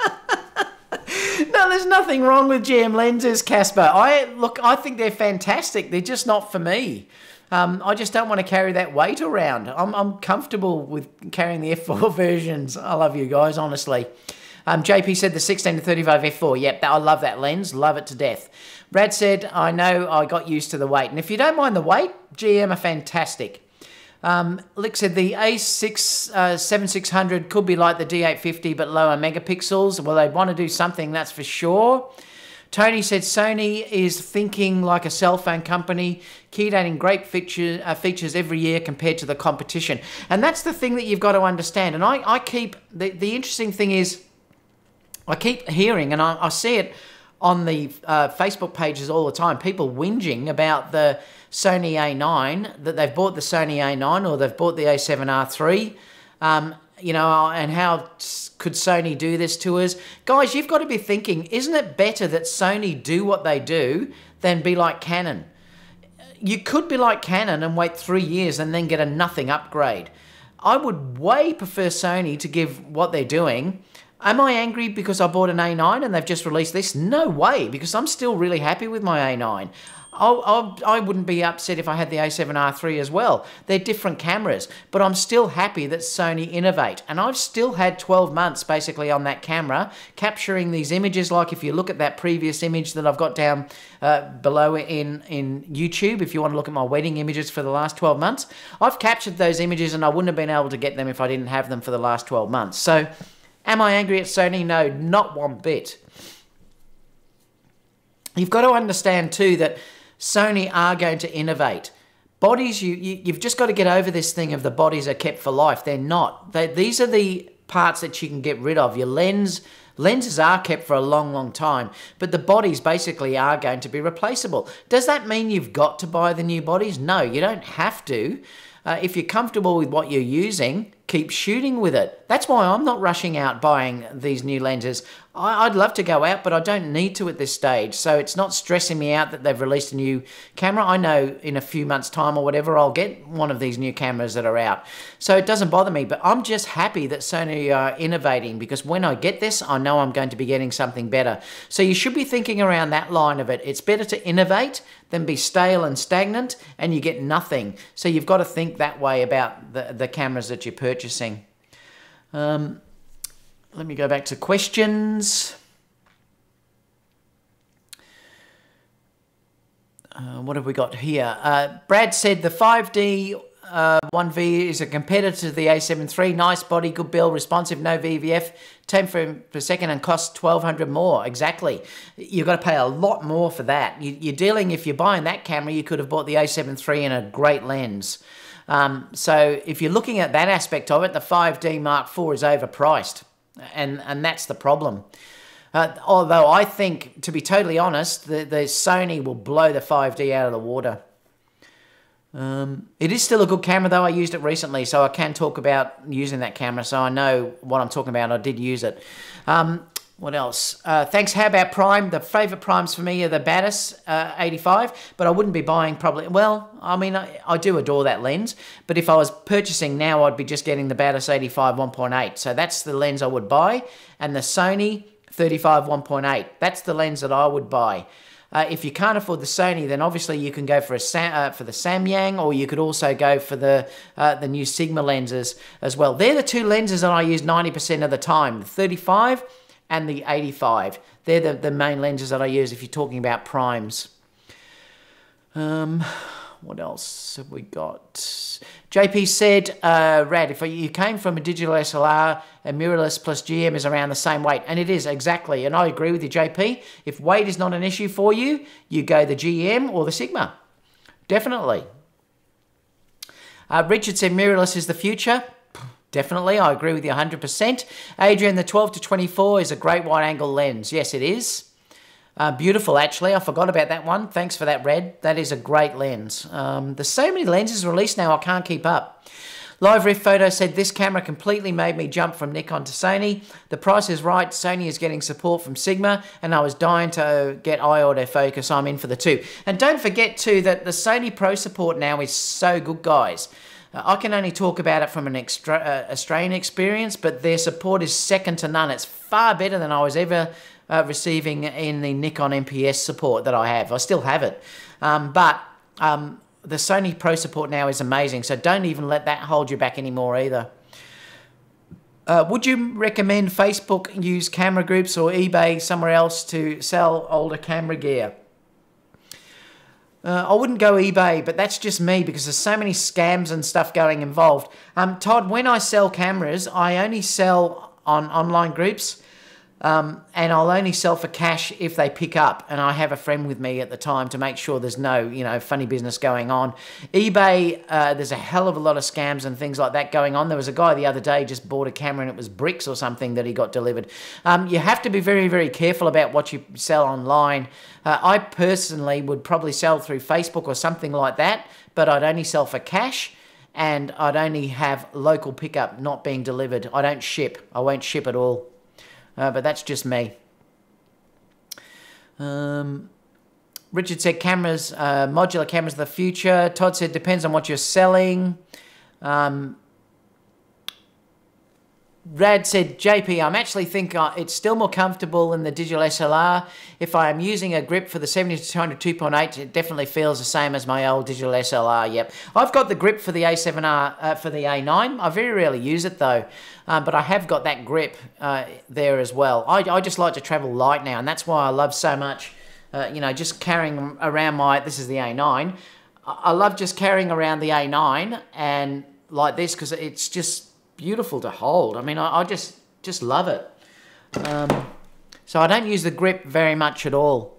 No, there's nothing wrong with GM lenses, Casper. I think they're fantastic. They're just not for me. I just don't want to carry that weight around. I'm comfortable with carrying the F4 versions. I love you guys, honestly. JP said the 16 to 35 f4. Yep, I love that lens. Love it to death. Brad said, I know I got used to the weight. And if you don't mind the weight, GM are fantastic. Lick said the A6 7600 could be like the D850 but lower megapixels. Well, they want to do something, that's for sure. Tony said Sony is thinking like a cell phone company, keydating great features every year compared to the competition. And that's the thing that you've got to understand. And I keep, the interesting thing is, I keep hearing, and I see it on the Facebook pages all the time, people whinging about the Sony A9, that they've bought the Sony A9 or they've bought the A7R III, you know, and how could Sony do this to us? Guys, you've got to be thinking, isn't it better that Sony do what they do than be like Canon? You could be like Canon and wait 3 years and then get a nothing upgrade. I would way prefer Sony to give what they're doing. Am I angry because I bought an A9 and they've just released this? No way, because I'm still really happy with my A9. I wouldn't be upset if I had the A7R III as well. They're different cameras, but I'm still happy that Sony innovate. And I've still had 12 months basically on that camera, capturing these images. Like if you look at that previous image that I've got down below in YouTube, if you want to look at my wedding images for the last 12 months, I've captured those images and I wouldn't have been able to get them if I didn't have them for the last 12 months. So, am I angry at Sony? No, not one bit. You've got to understand too that Sony are going to innovate. Bodies, you've just got to get over this thing of the bodies are kept for life. They're not. These are the parts that you can get rid of. Your lenses are kept for a long, long time, but the bodies basically are going to be replaceable. Does that mean you've got to buy the new bodies? No, you don't have to. If you're comfortable with what you're using, keep shooting with it. That's why I'm not rushing out buying these new lenses. I'd love to go out, but I don't need to at this stage. So it's not stressing me out that they've released a new camera. I know in a few months' time or whatever, I'll get one of these new cameras that are out. So it doesn't bother me, but I'm just happy that Sony are innovating, because when I get this, I know I'm going to be getting something better. So you should be thinking around that line of it. It's better to innovate than be stale and stagnant and you get nothing. So you've got to think that way about the cameras that you're purchasing. Let me go back to questions. What have we got here? Brad said the 5D 1V is a competitor to the A7 III. Nice body, good build, responsive, no VVF, 10 frames per second and costs 1,200 more. Exactly. You've got to pay a lot more for that. You're dealing, if you're buying that camera, you could have bought the A7 III in a great lens. So if you're looking at that aspect of it, the 5D Mark IV is overpriced. And that's the problem. Although I think, to be totally honest, the Sony will blow the 5D out of the water. It is still a good camera though. I used it recently, so I can talk about using that camera, so I know what I'm talking about. I did use it. What else? Thanks. How about prime? The favourite primes for me are the Batis 85, but I wouldn't be buying probably... Well, I mean, I do adore that lens, but if I was purchasing now, I'd be just getting the Batis 85 1.8. So that's the lens I would buy. And the Sony 35 1.8. That's the lens that I would buy. If you can't afford the Sony, then obviously you can go for for the Samyang, or you could also go for the new Sigma lenses as well. They're the two lenses that I use 90% of the time, the 35 and the 85. They're the main lenses that I use if you're talking about primes. What else have we got? JP said, Rad, if you came from a digital SLR, a mirrorless plus GM is around the same weight. And it is, exactly. And I agree with you, JP. If weight is not an issue for you, you go the GM or the Sigma. Definitely. Richard said mirrorless is the future. Definitely, I agree with you 100%. Adrian, the 12 to 24 is a great wide-angle lens. Yes, it is. Beautiful, actually. I forgot about that one. Thanks for that, Red. That is a great lens. There's so many lenses released now, I can't keep up. Live Riff Photo said, this camera completely made me jump from Nikon to Sony. The price is right. Sony is getting support from Sigma, and I was dying to get eye autofocus. I'm in for the two. And don't forget, too, that the Sony Pro support now is so good, guys. I can only talk about it from an Australian experience, but their support is second to none. It's far better than I was ever receiving in the Nikon MPS support that I have. I still have it. But the Sony Pro support now is amazing, so don't even let that hold you back anymore either. Would you recommend Facebook use camera groups or eBay somewhere else to sell older camera gear? I wouldn't go eBay, but that's just me because there's so many scams and stuff going involved. Todd, when I sell cameras, I only sell on online groups, and I'll only sell for cash if they pick up, and I have a friend with me at the time to make sure there's no, funny business going on. eBay, there's a hell of a lot of scams and things like that going on. There was a guy the other day just bought a camera and it was bricks or something that he got delivered. You have to be very, very careful about what you sell online. I personally would probably sell through Facebook or something like that, but I'd only sell for cash, and I'd only have local pickup, not being delivered. I don't ship. I won't ship at all. But that's just me. Richard said cameras, modular cameras of the future. Todd said depends on what you're selling. Rad said, JP, I actually think it's still more comfortable than the digital SLR. If I am using a grip for the 70-200 2.8, it definitely feels the same as my old digital SLR, yep. I've got the grip for the A7R, for the A9. I very rarely use it though, but I have got that grip there as well. I just like to travel light now, and that's why I love so much, just carrying around this is the A9. I love just carrying around the A9 and like this because it's just beautiful to hold. I mean, I just love it. So I don't use the grip very much at all.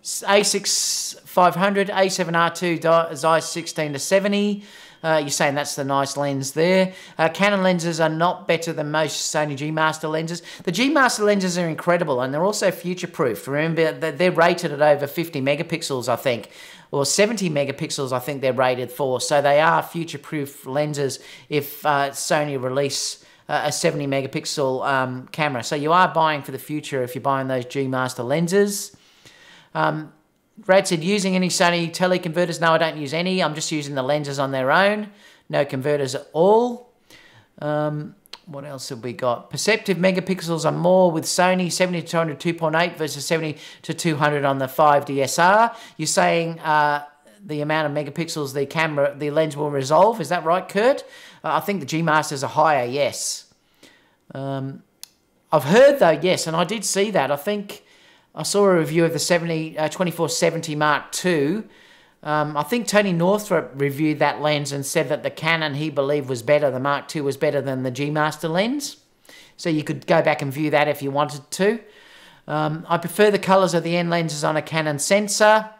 A6 500, A7R2 Zeiss 16 to 70. You're saying that's the nice lens there. Canon lenses are not better than most Sony G Master lenses. The G Master lenses are incredible, and they're also future-proof. Remember, they're rated at over 50 megapixels, I think, or 70 megapixels, I think they're rated for. So they are future-proof lenses if Sony release a 70 megapixel camera. So you are buying for the future if you're buying those G Master lenses. Brad said, using any Sony teleconverters? No, I don't use any. I'm just using the lenses on their own. No converters at all. What else have we got? Perceptive megapixels are more with Sony 70-200 2.8 versus 70-200 on the 5DSR. You're saying the amount of megapixels the lens will resolve. Is that right, Kurt? I think the G Masters are higher, yes. I've heard though, yes, and I did see that. I think I saw a review of the 2470 Mark II. I think Tony Northrup reviewed that lens and said that the Canon he believed was better, the Mark II was better than the G Master lens. So you could go back and view that if you wanted to. I prefer the colours of the end lenses on a Canon sensor.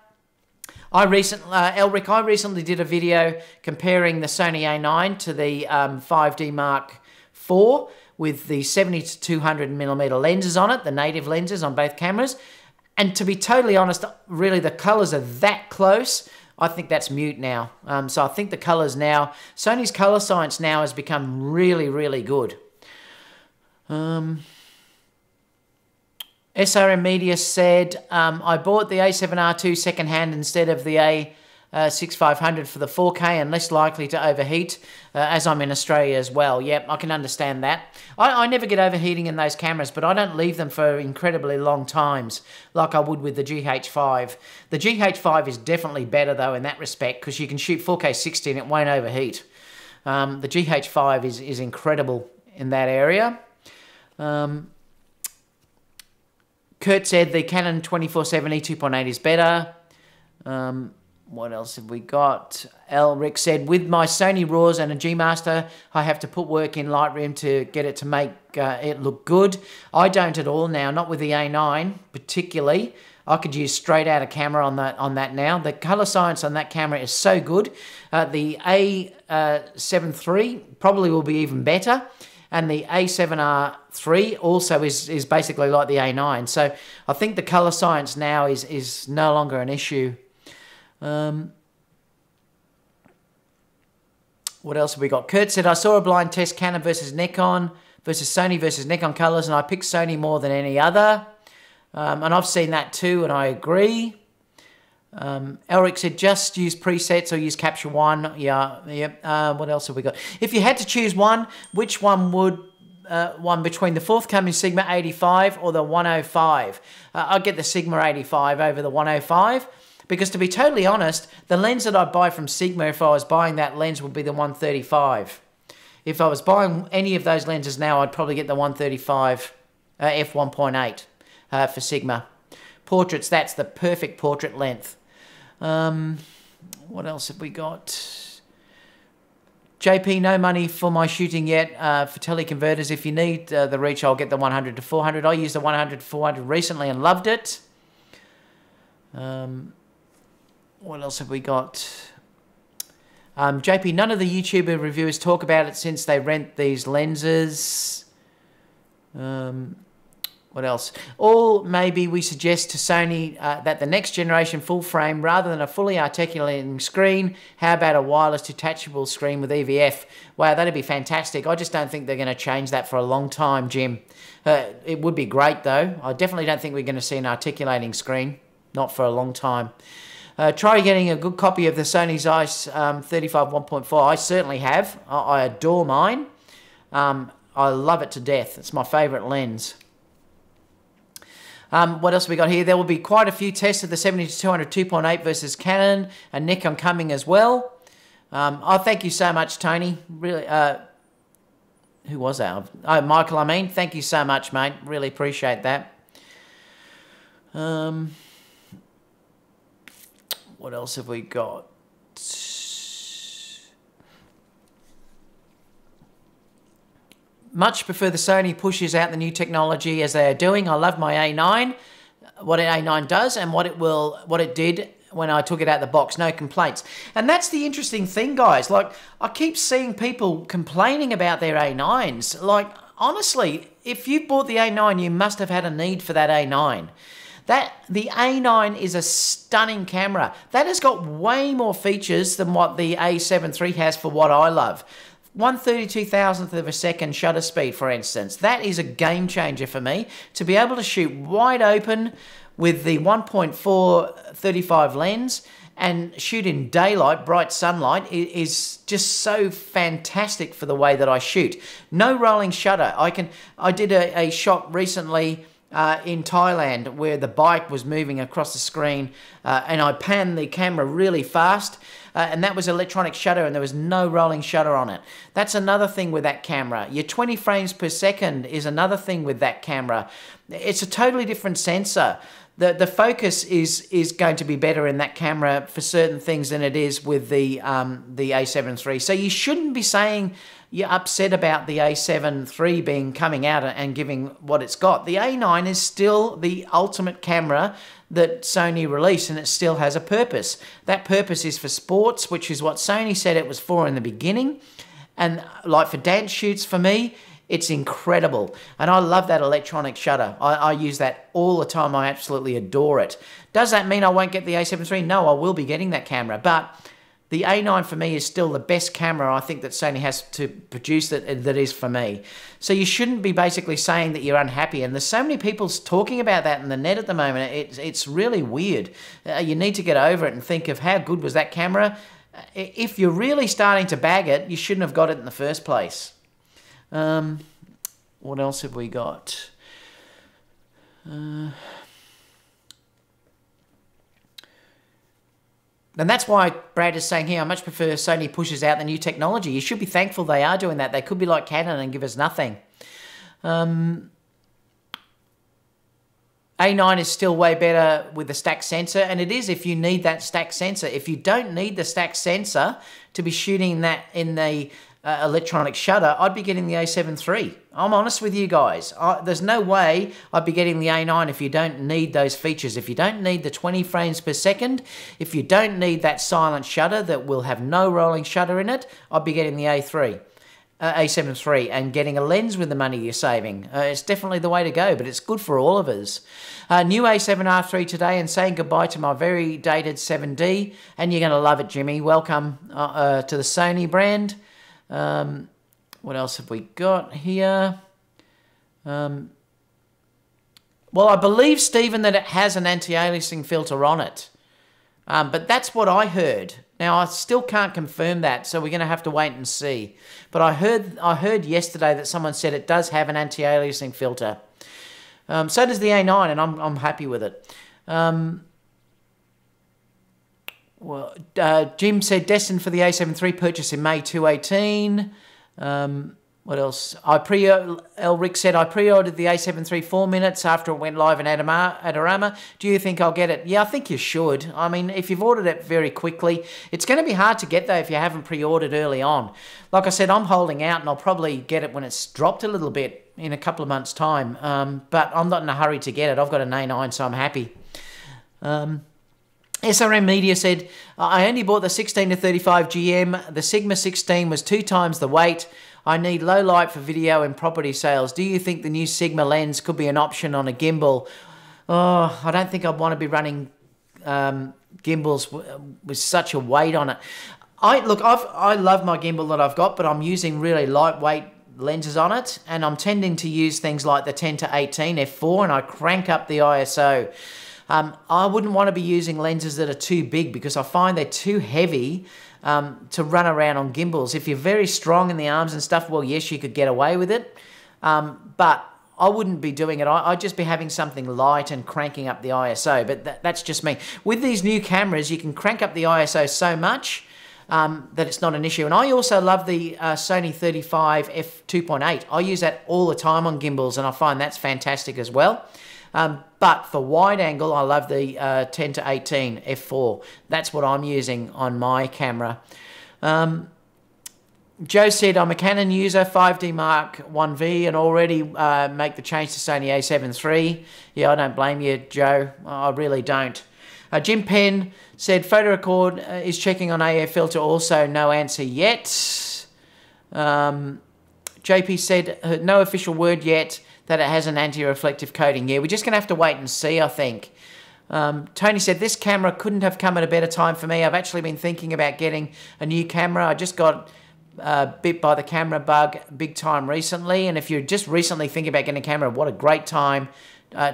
Elric, I recently did a video comparing the Sony A9 to the 5D Mark IV with the 70-200 millimeter lenses on it, the native lenses on both cameras. And to be totally honest, really the colours are that close. I think that's mute now. So I think the colours now, Sony's colour science now has become really, really good. SRM Media said, I bought the A7R II second-hand instead of the A6500 for the 4K and less likely to overheat, as I'm in Australia as well. Yep, I can understand that. I never get overheating in those cameras, but I don't leave them for incredibly long times like I would with the GH5. The GH5 is definitely better, though, in that respect, because you can shoot 4K 60 and it won't overheat. The GH5 is incredible in that area. Kurt said the Canon 2470 2.8 is better. What else have we got? Elric said, with my Sony RAWs and a G Master, I have to put work in Lightroom to get it to make it look good. I don't at all now, not with the A9 particularly. I could use straight out of camera on that now. The color science on that camera is so good. The A7III probably will be even better. And the A7R III also is basically like the A9. So I think the color science now is no longer an issue. What else have we got? Kurt said, I saw a blind test Canon versus Nikon versus Sony versus Nikon colors, and I picked Sony more than any other. And I've seen that too, and I agree. Elric said, just use presets or use Capture One. Yeah, yep. What else have we got? If you had to choose one, which one would one between the forthcoming Sigma 85 or the 105? I'd get the Sigma 85 over the 105 because, to be totally honest, the lens that I'd buy from Sigma if I was buying that lens would be the 135. If I was buying any of those lenses now, I'd probably get the 135 f1.8 for Sigma. Portraits, that's the perfect portrait length. What else have we got? JP, no money for my shooting yet for teleconverters. If you need the reach, I'll get the 100 to 400. I used the 100 to 400 recently and loved it. What else have we got? JP, none of the YouTuber reviewers talk about it since they rent these lenses. What else? Or maybe we suggest to Sony that the next generation full frame, rather than a fully articulating screen, how about a wireless detachable screen with EVF? Wow, that'd be fantastic. I just don't think they're going to change that for a long time, Jim. It would be great, though. I definitely don't think we're going to see an articulating screen. Not for a long time. Try getting a good copy of the Sony Zeiss 35 1.4. I certainly have. I adore mine. I love it to death. It's my favourite lens. What else have we got here? There will be quite a few tests of the 70-200 2.8 versus Canon and Nikon coming as well. Oh, thank you so much, Tony. Really, who was that? Oh, Michael, I mean. Thank you so much, mate. Really appreciate that. What else have we got? Much prefer the Sony pushes out the new technology as they are doing. I love my A9, what an A9 does and what it did when I took it out of the box. No complaints. And that's the interesting thing, guys. Like, I keep seeing people complaining about their A9s. Like, honestly, if you bought the A9, you must have had a need for that A9. The A9 is a stunning camera. That has got way more features than what the A7III has for what I love. 1/32,000th of a second shutter speed, for instance. That is a game changer for me. To be able to shoot wide open with the 1.4 35 lens and shoot in daylight, bright sunlight, is just so fantastic for the way that I shoot. No rolling shutter. I did a shot recently in Thailand where the bike was moving across the screen and I panned the camera really fast and that was electronic shutter and there was no rolling shutter on it. That's another thing with that camera. Your 20 frames per second is another thing with that camera. It's a totally different sensor. The focus is going to be better in that camera for certain things than it is with the A7III. So you shouldn't be saying you're upset about the A7III coming out and giving what it's got. The A9 is still the ultimate camera that Sony released, and it still has a purpose. That purpose is for sports, which is what Sony said it was for in the beginning. And like for dance shoots for me, it's incredible. And I love that electronic shutter. I use that all the time. I absolutely adore it. Does that mean I won't get the A7III? No, I will be getting that camera. But the A9 for me is still the best camera I think that Sony has to produce that is for me. So you shouldn't be basically saying that you're unhappy. And there's so many people talking about that in the net at the moment. It's really weird. You need to get over it and think of how good was that camera. If you're really starting to bag it, you shouldn't have got it in the first place. What else have we got? And that's why Brad is saying here, I much prefer Sony pushes out the new technology. You should be thankful they are doing that. They could be like Canon and give us nothing. A9 is still way better with the stack sensor, and it is if you need that stack sensor. If you don't need the stack sensor to be shooting that in the electronic shutter, I'd be getting the A7 III. I'm honest with you guys. There's no way I'd be getting the A9 if you don't need those features. If you don't need the 20 frames per second, if you don't need that silent shutter that will have no rolling shutter in it, I'd be getting the A7 III and getting a lens with the money you're saving. It's definitely the way to go, but it's good for all of us. New A7R III today and saying goodbye to my very dated 7D, and you're going to love it, Jimmy. Welcome to the Sony brand. What else have we got here? Well, I believe, Stephen, that it has an anti-aliasing filter on it. But that's what I heard. Now, I still can't confirm that, so we're going to have to wait and see. But I heard yesterday that someone said it does have an anti-aliasing filter. So does the A9, and I'm happy with it. Well, Jim said destined for the A7 III purchase in May 2018. What else? Elric said, I pre-ordered the A7 III 4 minutes after it went live in Adorama. Do you think I'll get it? Yeah, I think you should. I mean, if you've ordered it very quickly, it's going to be hard to get though if you haven't pre-ordered early on. Like I said, I'm holding out and I'll probably get it when it's dropped a little bit in a couple of months' time. But I'm not in a hurry to get it. I've got an A9, so I'm happy. SRM Media said, I only bought the 16 to 35 GM. The Sigma 16 was 2 times the weight. I need low light for video and property sales. Do you think the new Sigma lens could be an option on a gimbal? Oh, I don't think I'd want to be running gimbals with such a weight on it. I love my gimbal that I've got, but I'm using really lightweight lenses on it, and I'm tending to use things like the 10 to 18 f4, and I crank up the ISO. I wouldn't want to be using lenses that are too big because I find they're too heavy to run around on gimbals. If you're very strong in the arms and stuff, well, yes, you could get away with it. But I wouldn't be doing it. I'd just be having something light and cranking up the ISO. But that's just me. With these new cameras, you can crank up the ISO so much that it's not an issue. And I also love the Sony 35 f2.8. I use that all the time on gimbals, and I find that's fantastic as well. But for wide angle, I love the 10 to 18 f4. That's what I'm using on my camera. Joe said, I'm a Canon user, 5D Mark 1V, and already make the change to Sony a7 III. Yeah, I don't blame you, Joe. I really don't. Jim Penn said, photo record is checking on AF filter also. No answer yet. JP said, no official word yet that it has an anti-reflective coating. Yeah, we're just going to have to wait and see, I think. Tony said, this camera couldn't have come at a better time for me. I've actually been thinking about getting a new camera. I just got bit by the camera bug big time recently. And if you're just recently thinking about getting a camera, what a great time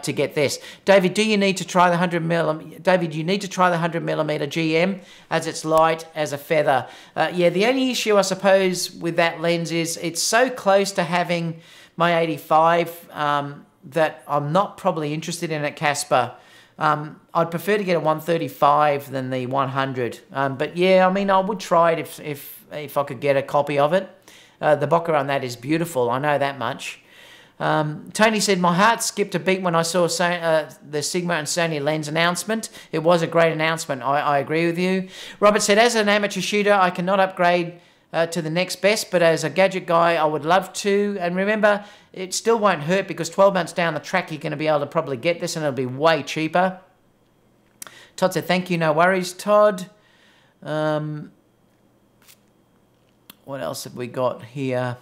to get this. David, do you need to try the 100mm? David, you need to try the 100mm GM as it's light as a feather. Yeah, the only issue, I suppose, with that lens is it's so close to having my 85 that I'm not probably interested in at Casper. I'd prefer to get a 135 than the 100. But yeah, I mean, I would try it if I could get a copy of it. The bokeh on that is beautiful. I know that much. Tony said, my heart skipped a beat when I saw the Sigma and Sony lens announcement. It was a great announcement. I agree with you. Robert said, as an amateur shooter, I cannot upgrade to the next best, but as a gadget guy, I would love to. And remember, it still won't hurt because 12 months down the track, you're going to be able to probably get this and it'll be way cheaper. Todd said, thank you, no worries, Todd. What else have we got here?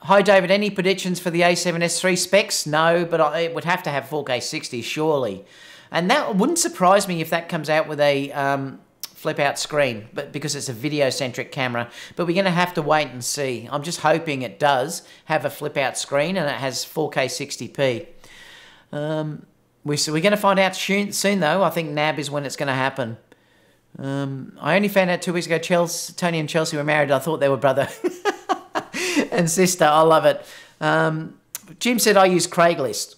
Hi, David. Any predictions for the A7S III specs? No, but it would have to have 4K 60, surely. And that wouldn't surprise me if that comes out with a flip-out screen, but because it's a video-centric camera. But we're going to have to wait and see. I'm just hoping it does have a flip-out screen and it has 4K 60p. We're going to find out soon, though. I think NAB is when it's going to happen. I only found out 2 weeks ago Tony and Chelsea were married. I thought they were brother and sister. I love it. Jim said I use Craigslist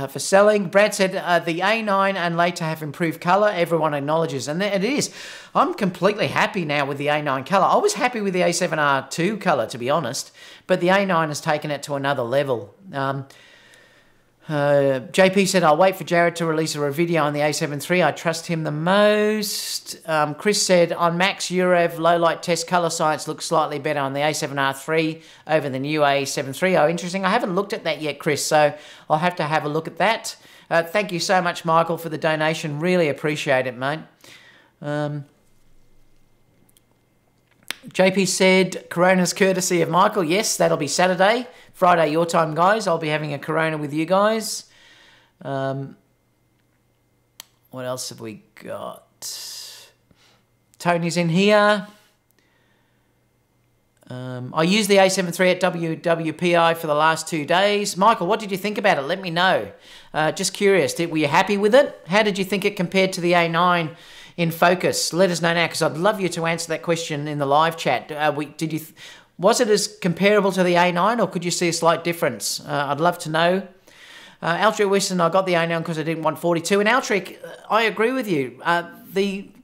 for selling. Brad said the A9 and later have improved colour. Everyone acknowledges, and it is. I'm completely happy now with the A9 colour. I was happy with the A7R2 colour, to be honest, but the A9 has taken it to another level. JP said, I'll wait for Jared to release a video on the A7 III. I trust him the most. Chris said, on Max Eurev low light test, colour science looks slightly better on the A7R III over the new A7 III. Oh, interesting. I haven't looked at that yet, Chris, so I'll have to have a look at that. Thank you so much, Michael, for the donation. Really appreciate it, mate. JP said, Corona's courtesy of Michael. Yes, that'll be Saturday. Friday your time, guys. I'll be having a Corona with you guys. What else have we got? Tony's in here. I used the A7 III at WWPI for the last 2 days. Michael, what did you think about it? Let me know. Just curious. Were you happy with it? How did you think it compared to the A9 in focus? Let us know now, because I'd love you to answer that question in the live chat. Was it as comparable to the A9, or could you see a slight difference? I'd love to know. Altric Wilson, I got the A9 because I didn't want 42. And Altric, I agree with you.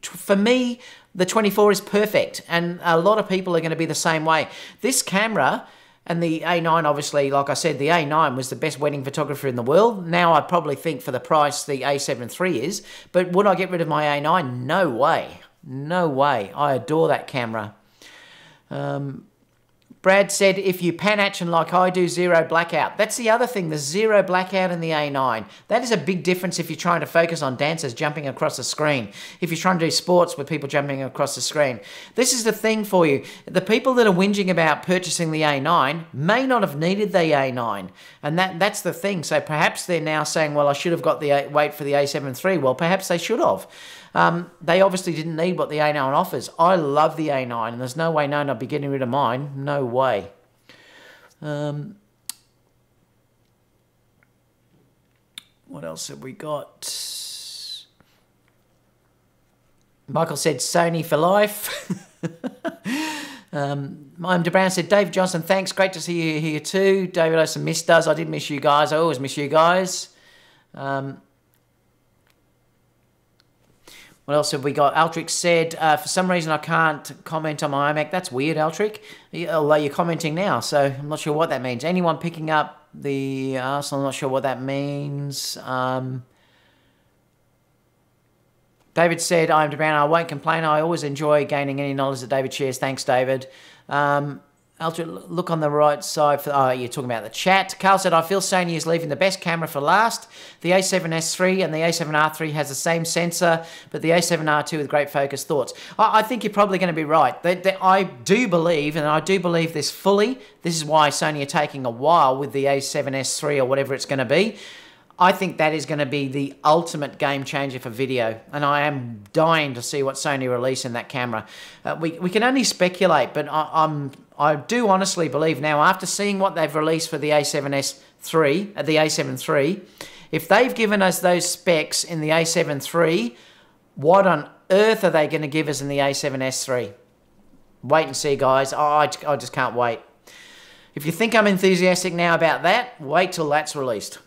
For me, the 24 is perfect, and a lot of people are going to be the same way. This camera and the A9, obviously, like I said, the A9 was the best wedding photographer in the world. Now I probably think for the price the A7 III is, but would I get rid of my A9? No way. No way. I adore that camera. Brad said, if you pan action like I do, zero blackout. That's the other thing, the zero blackout in the A9. That is a big difference if you're trying to focus on dancers jumping across the screen. If you're trying to do sports with people jumping across the screen. This is the thing for you. The people that are whinging about purchasing the A9 may not have needed the A9. And that's the thing. So perhaps they're now saying, well, I should have got wait for the A7 III. Well, perhaps they should have. They obviously didn't need what the A9 offers. I love the A9, and there's no way known I'd be getting rid of mine. No way. What else have we got? Michael said Sony for life. I'm DeBrown said, Dave Johnson, thanks. Great to see you here too. David Olsen missed us. I did miss you guys. I always miss you guys. What else have we got? Altric said, for some reason I can't comment on my iMac. That's weird, Altric. Although you're commenting now, so I'm not sure what that means. Anyone picking up the Arsenal? I'm not sure what that means. David said, I'm DeBrown, I won't complain. I always enjoy gaining any knowledge that David shares. Thanks, David. Altric, look on the right side. You're talking about the chat. Carl said, I feel Sony is leaving the best camera for last. The A7S III and the A7R III has the same sensor, but the A7R2 with great focus. Thoughts? I think you're probably going to be right. I do believe, and I do believe this fully, this is why Sony are taking a while with the A7S III or whatever it's going to be. I think that is going to be the ultimate game changer for video, and I am dying to see what Sony release in that camera. We can only speculate, but I do honestly believe now, after seeing what they've released for the A7S III, the A7 III, if they've given us those specs in the A7 III, what on earth are they going to give us in the A7S III? Wait and see, guys. I just can't wait. If you think I'm enthusiastic now about that, wait till that's released.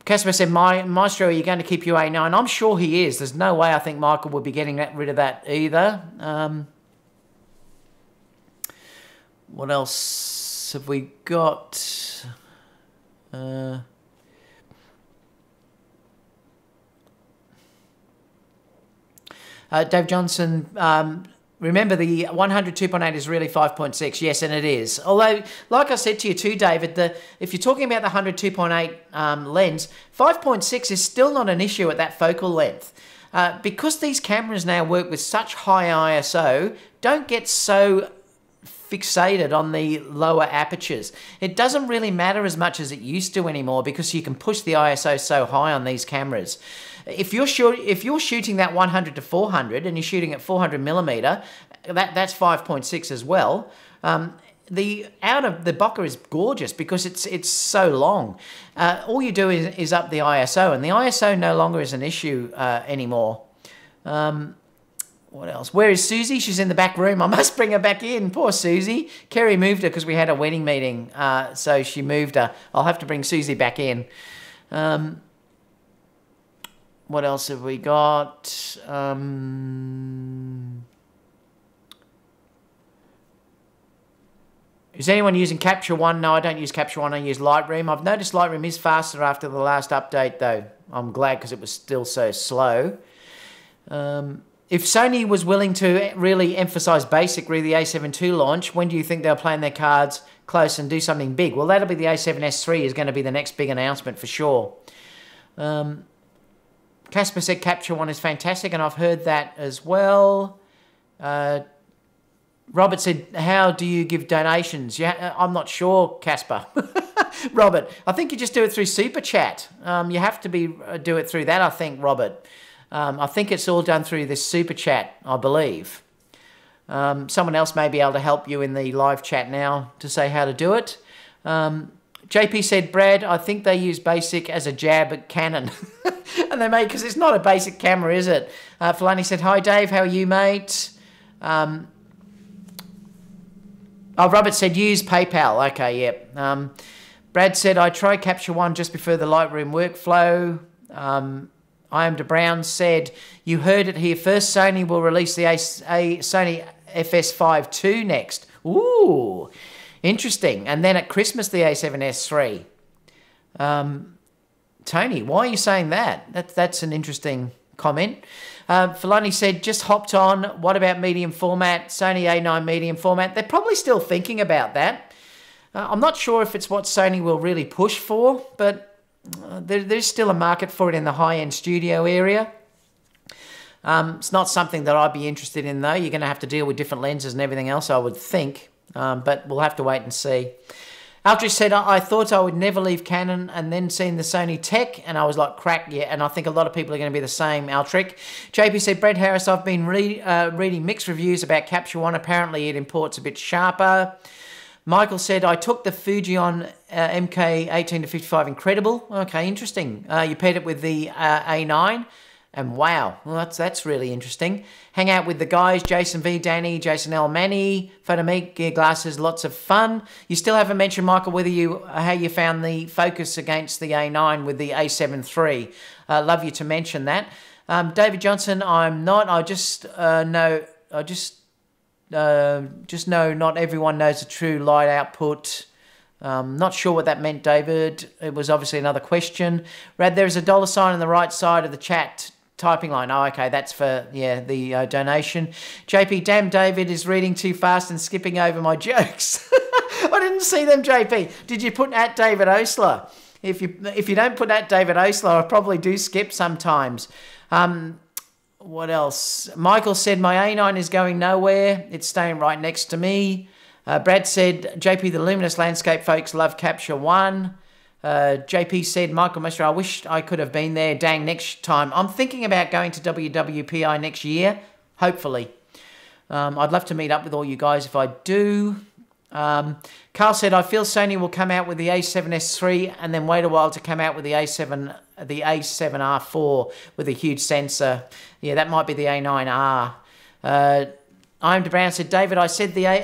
Casper said, Maestro, are you going to keep your A9? I'm sure he is. There's no way I think Michael would be getting rid of that either. What else have we got? Dave Johnson, remember the 100 2.8 is really 5.6. Yes, and it is. Although, like I said to you too, David, if you're talking about the 100 2.8 lens, 5.6 is still not an issue at that focal length. Because these cameras now work with such high ISO, don't get so fixated on the lower apertures. It doesn't really matter as much as it used to anymore because you can push the ISO so high on these cameras. If you're shooting that 100 to 400 and you're shooting at 400 millimeter, that's 5.6 as well. The bokeh is gorgeous because it's so long. All you do is up the ISO, and the ISO no longer is an issue anymore. What else? Where is Susie? She's in the back room. I must bring her back in. Poor Susie. Kerry moved her because we had a wedding meeting, so she moved her. I'll have to bring Susie back in. What else have we got? Is anyone using Capture One? No, I don't use Capture One. I use Lightroom. I've noticed Lightroom is faster after the last update, though. I'm glad because it was still so slow. If Sony was willing to really emphasize basic re the A7 II launch, when do you think they'll plan their cards close and do something big? Well, that'll be the A7S III is going to be the next big announcement for sure. Casper said Capture One is fantastic, and I've heard that as well. Robert said, how do you give donations? Yeah, I'm not sure, Casper. Robert, I think you just do it through Super Chat. You have to do it through that, I think, Robert. I think it's all done through this Super Chat, I believe. Someone else may be able to help you in the live chat now to say how to do it. JP said, Brad, I think they use basic as a jab at Canon. And they may, because it's not a basic camera, is it? Filani said, hi, Dave. How are you, mate? Robert said, use PayPal. Okay, yep. Brad said, I tried Capture One just before the Lightroom workflow. I am DeBrown said, you heard it here first. Sony will release the Sony FS5 II next. Ooh, interesting. And then at Christmas, the A7S III. Tony, why are you saying that? That's an interesting comment. Filani said, just hopped on. What about medium format? Sony A9 medium format. They're probably still thinking about that. I'm not sure if it's what Sony will really push for, but there's still a market for it in the high-end studio area. It's not something that I'd be interested in, though. You're going to have to deal with different lenses and everything else, I would think. But we'll have to wait and see. Aldrich said, I thought I would never leave Canon, and then seen the Sony tech, and I was like, crack, yeah. And I think a lot of people are going to be the same, Aldrich. JP said, Brad Harris, I've been reading mixed reviews about Capture One. Apparently it imports a bit sharper. Michael said, I took the Fujion MK18-55 Incredible. Okay, interesting. You paired it with the A9. And wow, well, that's really interesting. Hang out with the guys, Jason V, Danny, Jason L, Manny, Photomeek, Gear Glasses, lots of fun. You still haven't mentioned, Michael, how you found the focus against the A9 with the A7 III. Love you to mention that. David Johnson, I'm not. I just know not everyone knows the true light output. Not sure what that meant, David. It was obviously another question. Rad, there is a $ on the right side of the chat typing line. Oh, okay, that's for, yeah, the donation. JP, damn, David is reading too fast and skipping over my jokes. I didn't see them, JP. Did you put at David Osler? If you don't put at David Osler, I probably do skip sometimes. What else? Michael said, my A9 is going nowhere. It's staying right next to me. Brad said, JP, the luminous landscape folks love Capture One. JP said, Michael Mester, I wish I could have been there. Dang, next time. I'm thinking about going to WWPI next year, hopefully. I'd love to meet up with all you guys if I do. Carl said, I feel Sony will come out with the A7S III and then wait a while to come out with the A7R4 with a huge sensor. Yeah, that might be the A9R. I'm DeBrown said, David, I said the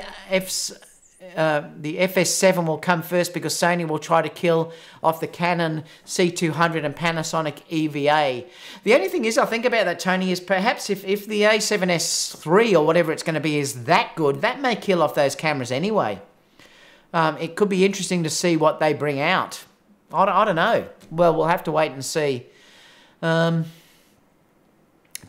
FS7 will come first because Sony will try to kill off the Canon C200 and Panasonic EVA. The only thing is, I think about that, Tony, is perhaps if the A7S III or whatever it's going to be is that good, that may kill off those cameras anyway. It could be interesting to see what they bring out. I don't know. Well, we'll have to wait and see.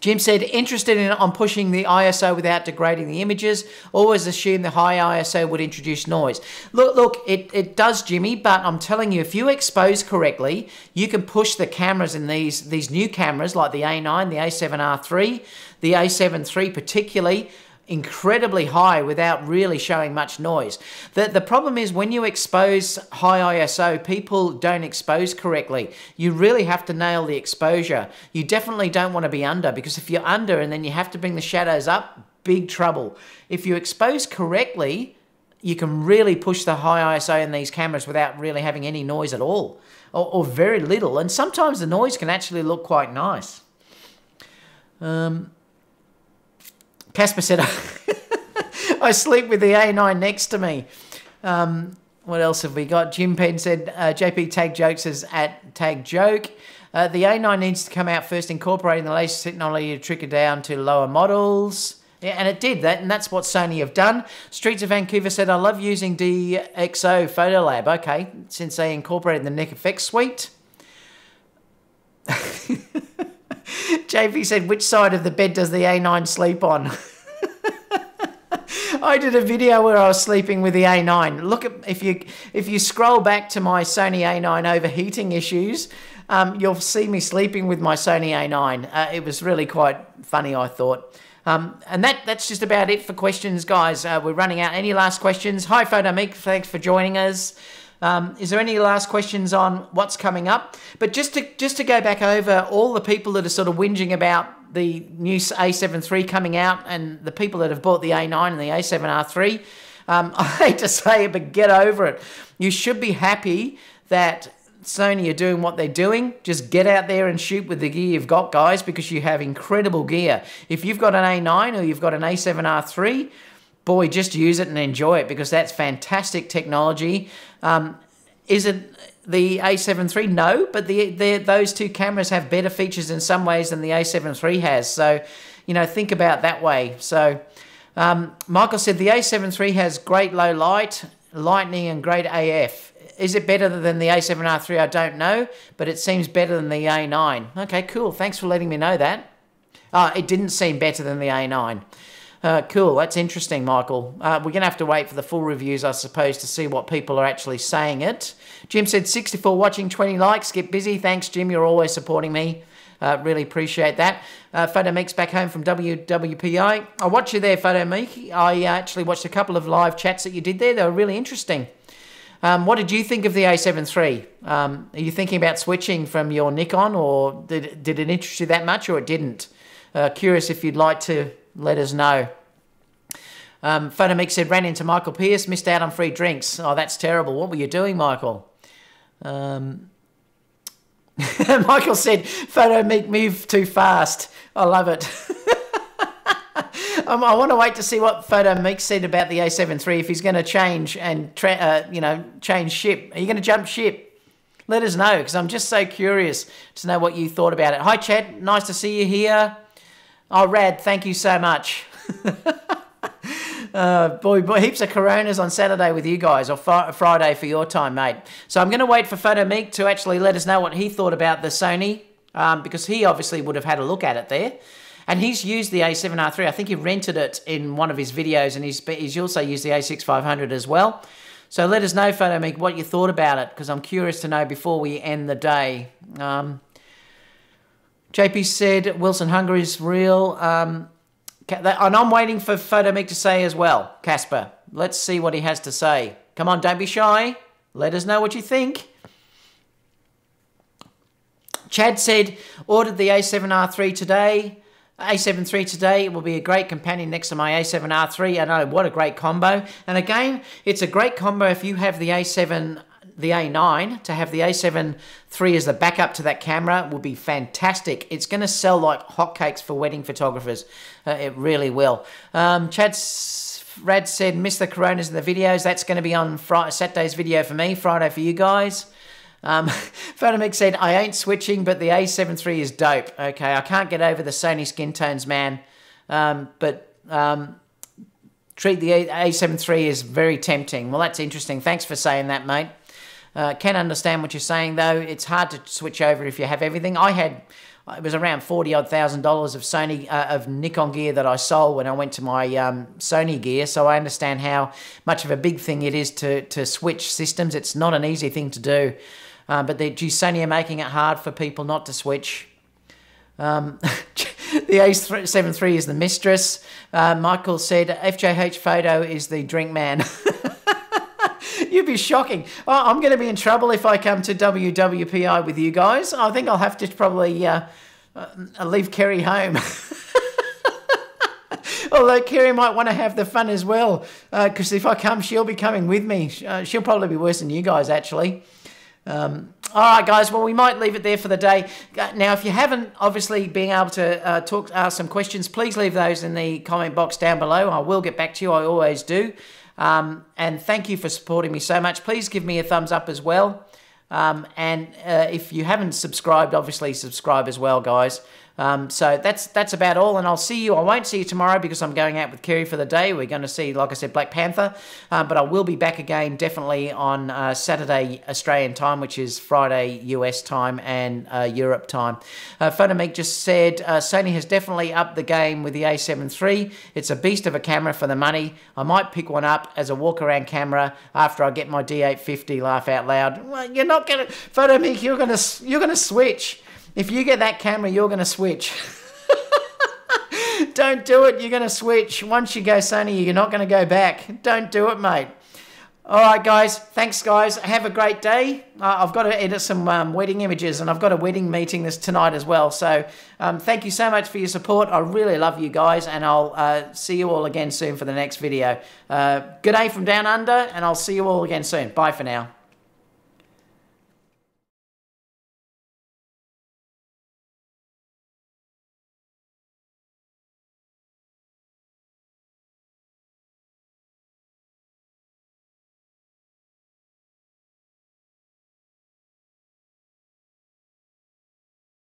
Jim said, interested on pushing the ISO without degrading the images. Always assume the high ISO would introduce noise. Look, it does, Jimmy, but I'm telling you, if you expose correctly, you can push the cameras in these new cameras like the A9, the A7R III, the A7 III particularly, incredibly high without really showing much noise. The problem is when you expose high ISO, people don't expose correctly. You really have to nail the exposure. You definitely don't want to be under, because if you're under and then you have to bring the shadows up, big trouble. If you expose correctly, you can really push the high ISO in these cameras without really having any noise at all, or very little. And sometimes the noise can actually look quite nice. Casper said, I sleep with the A9 next to me. What else have we got? Jim Penn said, JP Tag Jokes is at Tag Joke. The A9 needs to come out first, incorporating the latest technology to trickle down to lower models. Yeah, and it did that, and that's what Sony have done. Streets of Vancouver said, I love using DxO Photo Lab. Okay, since they incorporated the Nik Effects suite. JP said, which side of the bed does the A9 sleep on? I did a video where I was sleeping with the A9. Look, at if you scroll back to my Sony A9 overheating issues, you'll see me sleeping with my Sony A9. It was really quite funny, I thought. And that's just about it for questions, guys. We're running out. Any last questions? Hi, PhotoMeek. Thanks for joining us. Is there any last questions on what's coming up? But just to go back over all the people that are sort of whinging about the new A7 III coming out, and the people that have bought the A9 and the A7R III, I hate to say it, but get over it. You should be happy that Sony are doing what they're doing. Just get out there and shoot with the gear you've got, guys, because you have incredible gear. If you've got an A9 or you've got an A7R III, boy, just use it and enjoy it, because that's fantastic technology. Is it the A7 III? No, but those two cameras have better features in some ways than the A7 III has. So, you know, think about that way. So, Michael said the A7 III has great low light, lightning, and great AF. Is it better than the A7R III? I don't know, but it seems better than the A9. Okay, cool. Thanks for letting me know that. It didn't seem better than the A9. Cool, that's interesting, Michael. We're going to have to wait for the full reviews, I suppose, to see what people are actually saying it. Jim said, 64 watching, 20 likes. Get busy. Thanks, Jim. You're always supporting me. Really appreciate that. PhotoMeek's back home from WWPI. I watched you there, PhotoMeek. I actually watched a couple of live chats that you did there. They were really interesting. What did you think of the A7 III? Are you thinking about switching from your Nikon, or did it interest you that much, or it didn't? Curious if you'd like to let us know. PhotoMeek said, ran into Michael Pierce, missed out on free drinks. Oh, that's terrible. What were you doing, Michael? Michael said, PhotoMeek moved too fast. I love it. I want to wait to see what PhotoMeek said about the A7 III, if he's going to change and change ship. Are you going to jump ship? Let us know, because I'm just so curious to know what you thought about it. Hi, Chad. Nice to see you here. Oh, Rad, thank you so much. Boy, heaps of Coronas on Saturday with you guys, or Friday for your time, mate. So I'm going to wait for PhotoMeek to actually let us know what he thought about the Sony, because he obviously would have had a look at it there. And he's used the A7R III. I think he rented it in one of his videos, and he's also used the A6500 as well. So let us know, PhotoMeek, what you thought about it, because I'm curious to know before we end the day. JP said, Wilson Hunger is real. And I'm waiting for PhotoMeek to say as well, Casper. Let's see what he has to say. Come on, don't be shy. Let us know what you think. Chad said, ordered the A7R III today. A7 III today. It will be a great companion next to my A7R III. I know, what a great combo. And again, it's a great combo if you have the A7, the A9, to have the A7 III as the backup to that camera will be fantastic. It's going to sell like hotcakes for wedding photographers. It really will. Rad said, miss the Coronas in the videos. That's going to be on Saturday's video for me, Friday for you guys. PhotoMeek said, I ain't switching, but the A7 III is dope. Okay, I can't get over the Sony skin tones, man. Treat the A7 III is very tempting. Well, that's interesting. Thanks for saying that, mate. Can understand what you're saying, though. It's hard to switch over if you have everything. It was around $40,000 of Sony, of Nikon gear that I sold when I went to my Sony gear, so I understand how much of a big thing it is to switch systems. It's not an easy thing to do. But Sony are making it hard for people not to switch. The A7III is the mistress. Michael said FJH photo is the drink man. You'd be shocking. Oh, I'm going to be in trouble if I come to WWPI with you guys. I think I'll have to probably leave Kerry home. Although Kerry might want to have the fun as well, because if I come, she'll be coming with me. She'll probably be worse than you guys, actually. All right, guys. Well, we might leave it there for the day. Now, if you haven't obviously been able to ask some questions, please leave those in the comment box down below. I will get back to you. I always do. And thank you for supporting me so much. Please give me a thumbs up as well. And if you haven't subscribed, obviously subscribe as well, guys. So that's about all, and I'll see you. I won't see you tomorrow because I'm going out with Kerry for the day. We're going to see, like I said, Black Panther, but I will be back again definitely on Saturday Australian time, which is Friday US time and Europe time. Photomeek just said Sony has definitely upped the game with the A7 III. It's a beast of a camera for the money. I might pick one up as a walk-around camera after I get my D850. Laugh out loud. Well, you're not going to, Photomeek, you're going to switch. If you get that camera, you're going to switch. Don't do it. You're going to switch. Once you go Sony, you're not going to go back. Don't do it, mate. All right, guys. Thanks, guys. Have a great day. I've got to edit some wedding images, and I've got a wedding meeting tonight as well. So thank you so much for your support. I really love you guys, and I'll see you all again soon for the next video. Good day from down under, and I'll see you all again soon. Bye for now.